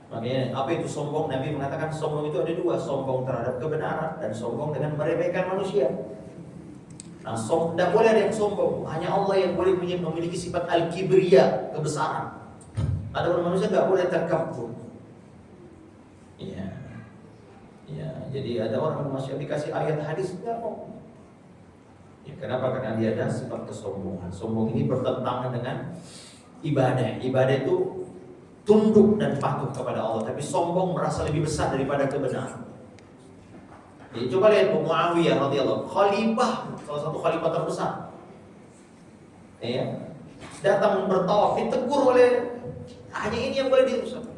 Makanya apa itu sombong? Nabi mengatakan sombong itu ada dua, sombong terhadap kebenaran dan sombong dengan meremehkan manusia. Nah, tidak boleh ada yang sombong. Hanya Allah yang boleh memiliki sifat al-kibriya, kebesaran. Adapun manusia tidak boleh takabbur. Iya. Ya, jadi ada orang masih dikasih ayat hadis tidak mau. Ya, kenapa? Karena dia ada sifat kesombongan. Sombong ini bertentangan dengan ibadah. Ibadah itu tunduk dan patuh kepada Allah, tapi sombong merasa lebih besar daripada kebenaran. Jadi coba lihat Muawiyah radhiyallahu, khalifah, salah satu khalifah terbesar. Ya, datang bertawaf, ditegur oleh hanya ini yang boleh diusaha.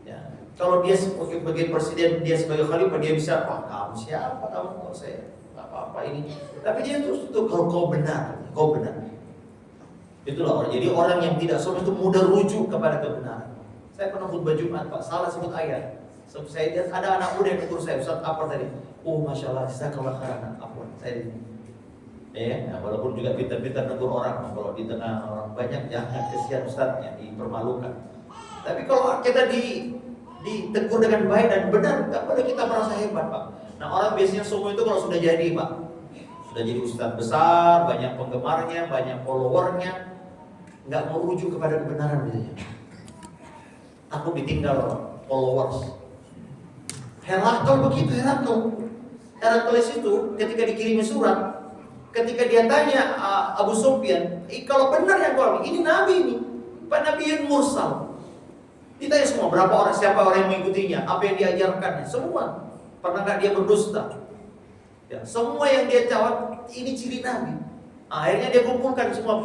Ya, kalau dia sebagai presiden, dia sebagai khalifah, dia bisa, wah kamu siapa kamu? Kalau saya apa-apa ini. Tapi dia terus itu kalau kau benar, kau benar. Itulah orang. Jadi orang yang tidak sombong itu mudah rujuk kepada kebenaran. Saya pernah khutbah Jumat, Pak, salah sebut ayat. Saya lihat ada anak muda yang tegur saya, Ustaz apa tadi? Oh, masya Allah, jazakallah khairan. Apa? Saya ya, walaupun juga pintar-pintar negur orang, kalau di tengah orang banyak jangan kesian Ustaznya, dipermalukan. Tapi kalau kita ditegur dengan baik dan benar, tak boleh kita merasa hebat, Pak. Nah, orang biasanya sombong itu kalau sudah jadi, Pak, sudah jadi ustaz besar, banyak penggemarnya, banyak followernya, nggak mau rujuk kepada kebenaran biasanya. Aku ditinggal followers. Herakles begitu, Herakles itu ketika dikirimi surat, ketika dia tanya Abu Sufyan, kalau benar yang kau ini nabi ini, Pak Nabi yang mursal. Ditanya semua berapa orang, siapa orang yang mengikutinya, apa yang diajarkannya, semua. Pernah nggak dia berdusta? Ya, semua yang dia jawab ini ciri nabi. Akhirnya dia kumpulkan semua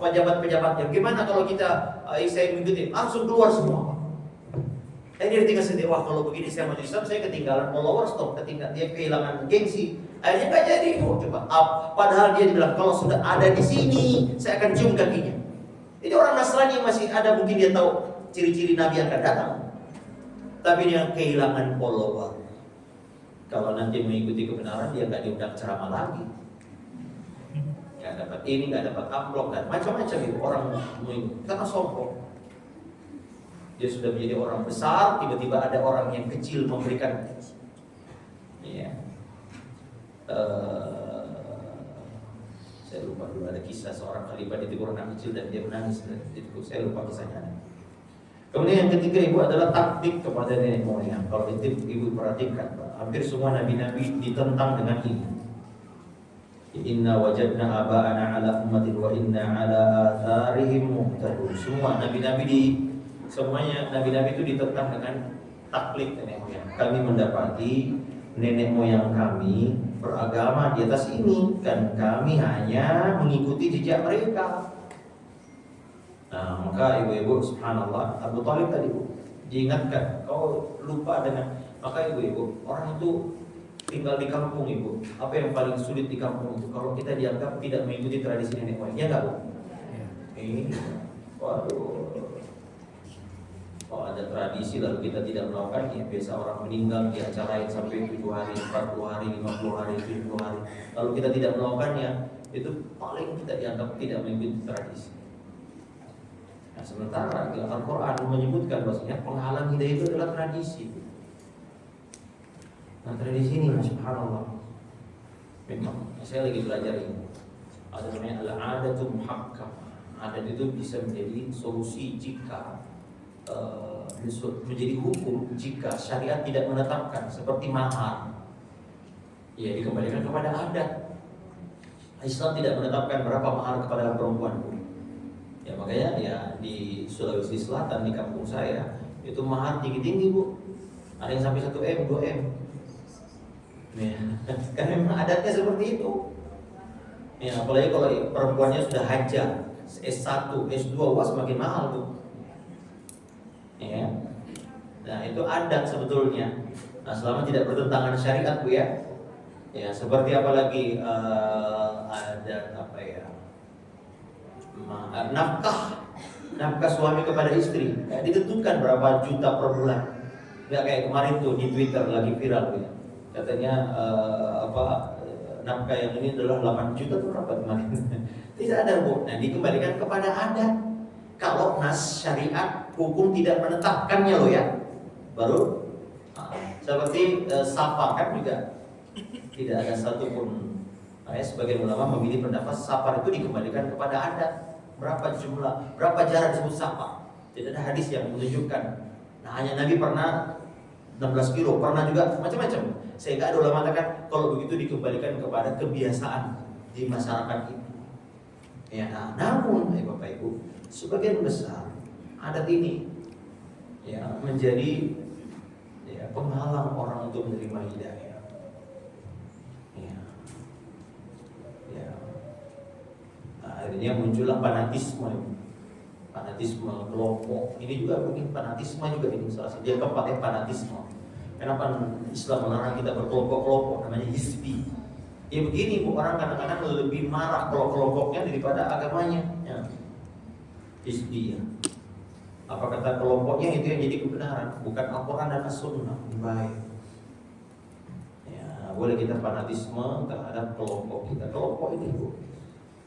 pejabat-pejabatnya. Gimana kalau kita saya mengikuti, langsung keluar semua. Dia tinggal sendiri. Wah, kalau begini saya masuk Islam, saya ketinggalan followers, ketinggalan, dia kehilangan gengsi. Akhirnya nggak jadi. Coba. Padahal dia bilang kalau sudah ada di sini, saya akan cium kakinya. Jadi orang Nasrani masih ada, mungkin dia tahu ciri-ciri Nabi akan datang, tapi dia kehilangan follower. Kalau nanti mengikuti kebenaran, dia nggak diundang ceramah lagi. Nggak dapat ini, nggak dapat amplop dan macam-macam itu orang mengikuti karena sombong. Dia sudah menjadi orang besar, tiba-tiba ada orang yang kecil memberikan. Ya. Saya lupa dulu ada kisah seorang khalifah ditegur anak kecil dan dia menangis. Saya lupa kisahnya. Kemudian yang ketiga ibu adalah taktik kepada nenek moyang. Kalau itu ibu perhatikan, hampir semua nabi-nabi ditentang dengan ini. Inna wajadna aba'ana ala ummatin wa inna ala atharihim muhtadun. Semua nabi-nabi semuanya nabi-nabi itu ditentang dengan taklid nenek moyang. Kami mendapati nenek moyang kami beragama di atas ini dan kami hanya mengikuti jejak mereka. Nah, maka ibu-ibu subhanallah, Abu Thalib tadi Bu diingatkan, kau lupa dengan, maka ibu-ibu, orang itu tinggal di kampung ibu. Apa yang paling sulit di kampung itu? Kalau kita dianggap tidak mengikuti tradisi nenek moyang, ya enggak Bu? Ini, waduh. Kalau ada tradisi lalu kita tidak melakukan, ya biasa orang meninggal di acara yang sampai 7 hari, 40 hari, 50 hari, 70 hari. Lalu kita tidak melakukannya, itu paling kita dianggap tidak mengikuti tradisi. Nah, sementara Al-Quran menyebutkan bahwasanya penghalang hidayah itu adalah tradisi. Nah, tradisi ini, subhanallah, memang saya lagi belajar ini. Ada namanya al-'adatu muhakkam. Adat itu bisa menjadi solusi jika menjadi hukum jika syariat tidak menetapkan, seperti mahar. Ya, dikembalikan kepada adat. Islam tidak menetapkan berapa mahar kepada perempuan. Ya, makanya ya di Sulawesi Selatan di kampung saya itu mahar tinggi-tinggi Bu. Ada yang sampai 1M, 2M. Ya, kan memang adatnya seperti itu. Ya, apalagi kalau perempuannya sudah haja S1, S2, wah semakin mahal tuh. Ya. Nah, itu adat sebetulnya. Nah, selama tidak bertentangan syariat Bu ya. Ya, seperti apa lagi adat apa ya? Nafkah suami kepada istri ya, ditentukan berapa juta per bulan. Nggak kayak kemarin tuh di Twitter lagi viral ya. Katanya nafkah yang ini adalah 8 juta tuh berapa kemarin. Tidak ada Bu. Nah, dikembalikan kepada adat. Kalau nas syariat hukum tidak menetapkannya loh ya. Baru seperti safar kan juga tidak ada satupun. Sebagian ulama memilih pendapat safar itu dikembalikan kepada adat. Berapa jumlah, berapa jarak disebut safar? Tidak ada hadis yang menunjukkan. Nah, hanya Nabi pernah 16 kilo, pernah juga macam-macam. Sehingga ada ulama mengatakan kalau begitu dikembalikan kepada kebiasaan di masyarakat itu. Ya, namun Bapak Ibu, sebagian besar adat ini ya menjadi penghalang orang untuk menerima hidayah. Akhirnya muncullah fanatisme kelompok. Ini juga mungkin fanatisme juga ini salah satu yang keempat fanatisme. Kenapa Islam melarang kita berkelompok-kelompok? Namanya hizbi. Ya begini Bu, orang kadang-kadang lebih marah kalau kelompoknya daripada agamanya. Ya. Hizbi ya. Apa kata kelompoknya itu yang jadi kebenaran, bukan Al-Quran dan As-Sunnah. Baik. Ya, boleh kita fanatisme terhadap kelompok kita. Kelompok ini Bu,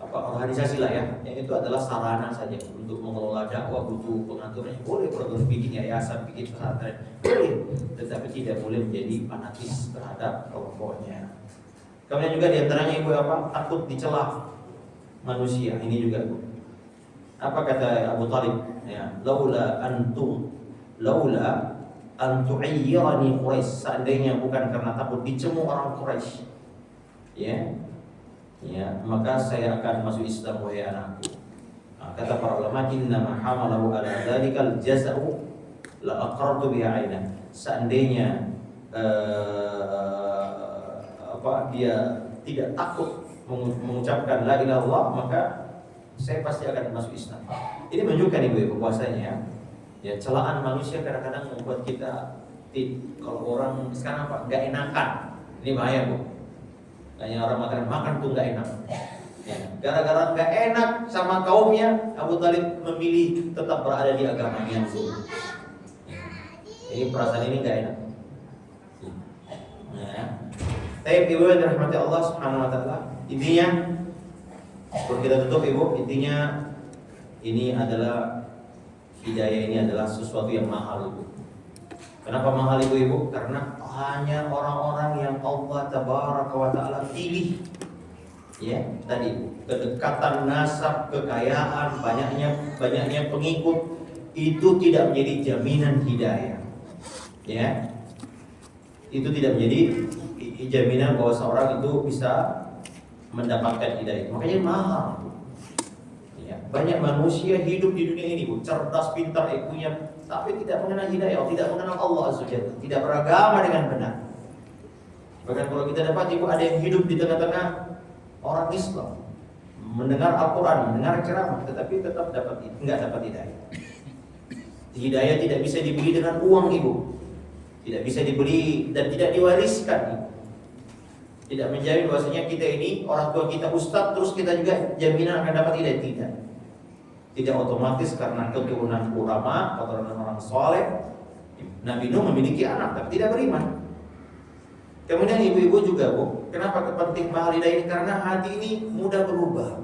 organisasi lah ya, yang itu adalah sarana saja untuk mengelola dakwah, butuh pengaturannya. Boleh program bikin yayasan, bikin pesantren, boleh, tetapi tidak boleh menjadi fanatis terhadap kelompoknya. Kemudian juga diantaranya Ibu takut dicela manusia. Ini juga Bu. Apa kata Abu Talib? Ya, laula antu'ayyirani Quraisy, seandainya bukan karena takut dicemu orang Quraisy, ya, maka saya akan masuk Islam wahai anakku. Kata para ulama, innama hamalahu ala dzalikal jaza'u la aqrartu biha aina. Seandainya dia tidak takut mengucapkan la ilaha illallah, maka saya pasti akan masuk Islam. Ini menunjukkan Ibu bahwasanya ya celaan manusia kadang-kadang membuat kita kalau orang sekarang enggak enakan. Ini bahaya Bu. Hanya orang makan tuh nggak enak. Ya, gara-gara nggak enak sama kaumnya, Abu Talib memilih tetap berada di agamanya. Ini perasaan ini nggak enak. Ya. Tapi Ibu yang dirahmati Allah Subhanahu Wa Taala, intinya, kalau kita tutup Ibu, intinya ini adalah hidayah, ini adalah sesuatu yang mahal Ibu. Kenapa mahal Ibu? Karena hanya orang-orang yang Allah Tabaraka wa Ta'ala pilih. Ya, tadi kedekatan nasab, kekayaan, banyaknya pengikut itu tidak menjadi jaminan hidayah. Ya. Itu tidak menjadi jaminan bahwa seorang itu bisa mendapatkan hidayah. Makanya mahal. Ya, banyak manusia hidup di dunia ini Bu, cerdas, pintar, punya, tapi tidak mengenal hidayah, tidak mengenal Allah Azza wa Jalla, tidak beragama dengan benar. Bahkan kalau kita dapat Ibu ada yang hidup di tengah-tengah orang Islam, mendengar Al-Quran, mendengar ceramah, tetapi tetap enggak dapat hidayah. Hidayah tidak bisa dibeli dengan uang Ibu, tidak bisa dibeli dan tidak diwariskan Ibu. Tidak menjamin bahwasanya kita ini orang tua kita ustaz terus kita juga jaminan akan dapat hidayah. Tidak otomatis karena keturunan ulama, keturunan orang soleh. Nabi Nuh memiliki anak tapi tidak beriman. Kemudian ibu-ibu juga Bu, kenapa penting mahal hidayah ini? Karena hati ini mudah berubah.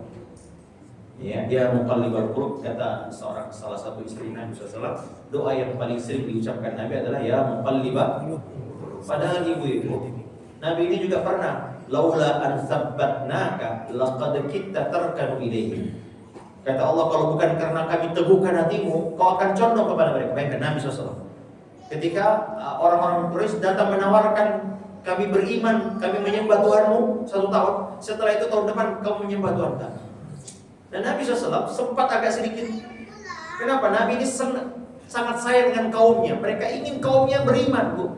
Ya, dia muqallibal qulub, kata salah satu istri Nabi SAW, doa yang paling sering diucapkan Nabi adalah ya muqallibal qulub. Padahal ibu-ibu, Nabi ini juga pernah laula an tsabbatnaka laqad kitta tarkanu ilaihi. Kata Allah, kalau bukan karena kami teguhkan hatimu, kau akan condong kepada mereka. Bayangkan Nabi SAW. Ketika orang-orang Quraisy datang menawarkan, kami beriman, kami menyembah Tuhanmu 1 tahun. Setelah itu tahun depan kamu menyembah Tuhan kami. Dan Nabi SAW sempat agak sedikit. Kenapa? Nabi ini sangat sayang dengan kaumnya. Mereka ingin kaumnya beriman Bu.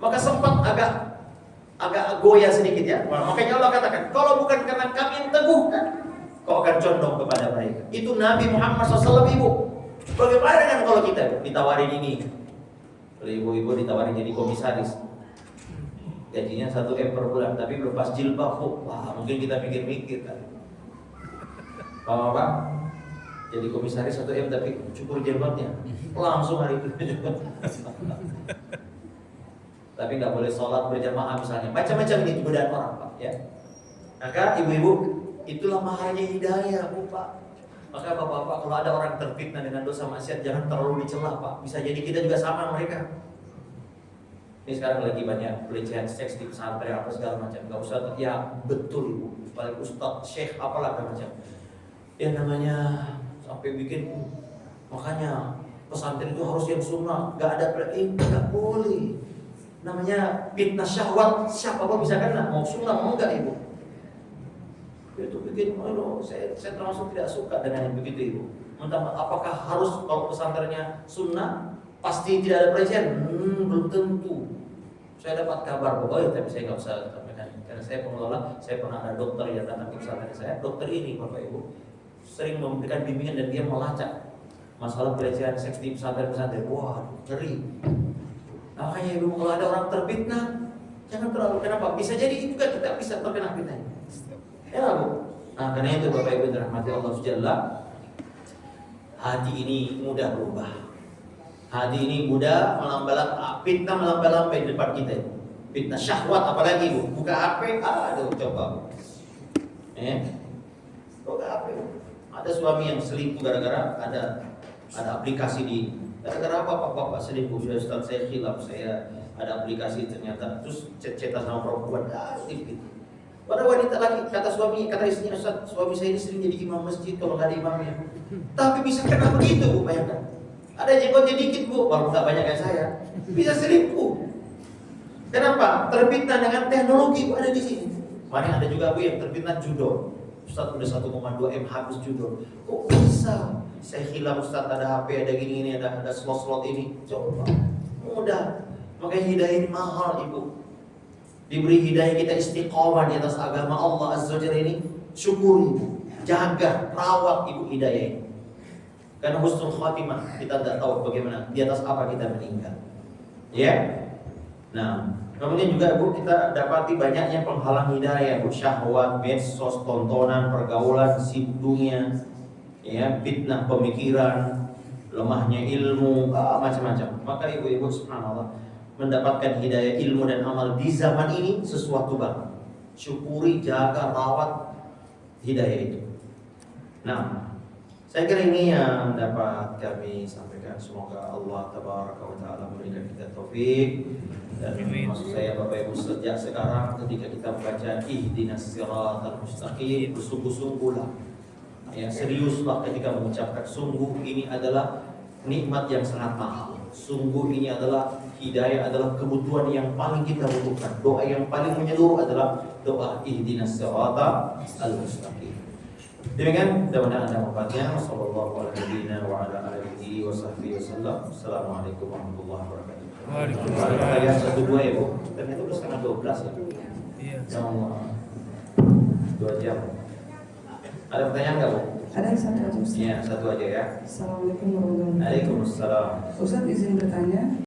Maka sempat agak goyah sedikit ya. Makanya Allah katakan, kalau bukan karena kami yang teguhkan, kau akan condong kepada mereka. Itu Nabi Muhammad SAW Ibu. Bagaimana dengan kalau kita ditawarin ini? Kalau ibu-ibu ditawarin jadi komisaris, gajinya 1 M per bulan, tapi lepas jilbab Bu. Wah, mungkin kita mikir-mikir kan. Pak, jadi komisaris 1 M tapi cukur jilbabnya, langsung hari itu. Tapi nggak boleh sholat berjamaah misalnya, macam-macam ini godaan orang Pak ya. Maka ibu-ibu, itulah mahalnya hidayah Bu Pak. Maka bapak-bapak, kalau ada orang terfitnah dengan dosa maksiat, jangan terlalu dicela Pak. Bisa jadi kita juga sama mereka. Ini sekarang lagi banyak pelecehan seks di pesantren apa segala macam. Gak usah, ya betul Ibu. Paling ustadz, syekh, apalah macam. Ya namanya sampai bikin, makanya pesantren itu harus yang sunnah. Gak ada gak boleh. Namanya fitnah syahwat, siapa pun bisa kena. Mau sunnah mau enggak Ibu. Itu bikin, saya termasuk tidak suka dengan yang begitu Ibu. Apakah harus kalau pesantrennya sunnah pasti tidak ada pelecehan? Belum tentu. Saya dapat kabar bahwa tapi saya nggak usah sampaikan karena saya pengelola. Saya pernah ada dokter yang datang ke pesantren saya. Dokter ini Bapak Ibu sering memberikan bimbingan dan dia melacak masalah pelecehan seks di pesantren-pesantren. Wah, ngeri. Makanya Ibu, kalau ada orang terfitnah, jangan terlalu. Kenapa? Bisa jadi itu kan kita bisa terkena fitnah. Ya Bu. Nah karena itu Bapak Ibu dirahmati Allah Subhanahu, hati ini mudah berubah. Hati ini mudah fitnah melambai-lambai di depan kita. Fitnah syahwat apalagi Bu. Buka HP, aduh coba. Buka HP. Ada suami yang selingkuh gara-gara ada aplikasi di. Gara-gara apa Bapak selingkuh? Ustaz saya khilaf, saya ada aplikasi ternyata terus chat-chatan sama perempuan. Gitu. Pada wanita lagi kata istrinya, Ustaz, suami saya ini sering jadi imam masjid kalau nggak ada imamnya. Tapi bisa kena begitu Bu, bayangkan. Ada jenggotnya dikit Bu, walaupun nggak banyak kayak saya, bisa selingkuh. Kenapa? Terfitnah dengan teknologi Bu, ada di sini. Mana ada juga Bu yang terfitnah judo. Ustaz udah 1,2 M habis judo. Kok bisa? Saya hilang Ustaz, ada HP, ada gini, ada slot ini. Coba, mudah. Makanya hidayah ini mahal Ibu. Diberi hidayah kita istiqomah di atas agama Allah Azza wa Jalla ini, syukuri Ibu, jaga, rawat Ibu hidayah ini. Karena husnul khatimah kita tidak tahu bagaimana di atas apa kita meninggal. Ya. Nah, kemudian juga Bu kita dapati banyaknya penghalang hidayah, Bu, syahwat, medsos, tontonan, pergaulan, sibuk dunia, ya, fitnah pemikiran, lemahnya ilmu, macam-macam. Maka ibu-ibu subhanallah, mendapatkan hidayah ilmu dan amal di zaman ini sesuatu banget. Syukuri, jaga, rawat hidayah itu. Nah, saya kira ini yang dapat kami sampaikan. Semoga Allah Tabaraka wa Ta'ala memberikan kita taufik. Dan maksud saya Bapak Ibu, sejak sekarang ketika kita membaca ihdinas siratal mustaqim, bersungguh-sungguhlah. Ya, seriuslah ketika mengucapkan sungguh ini adalah nikmat yang sangat mahal. Sungguh ini adalah hidayah, adalah kebutuhan yang paling kita butuhkan. Doa yang paling menyeluruh adalah doa ihdinas siratal mustaqim. Demikian, mudah-mudahan Anda manfaatnya. Sallallahu alaihi wa ala alihi wa sahbihi wasallam. Assalamualaikum warahmatullahi wabarakatuh. Waalaikumsalam. Ayat 1-2 ya Bu. Ternyata udah setengah 12 ya. Iya. Yang 2 jam. Ada pertanyaan nggak Bu? Ada satu aja Ustaz. Iya, satu aja ya. Assalamualaikum warahmatullahi wabarakatuh. Waalaikumsalam. Ustaz izin bertanya,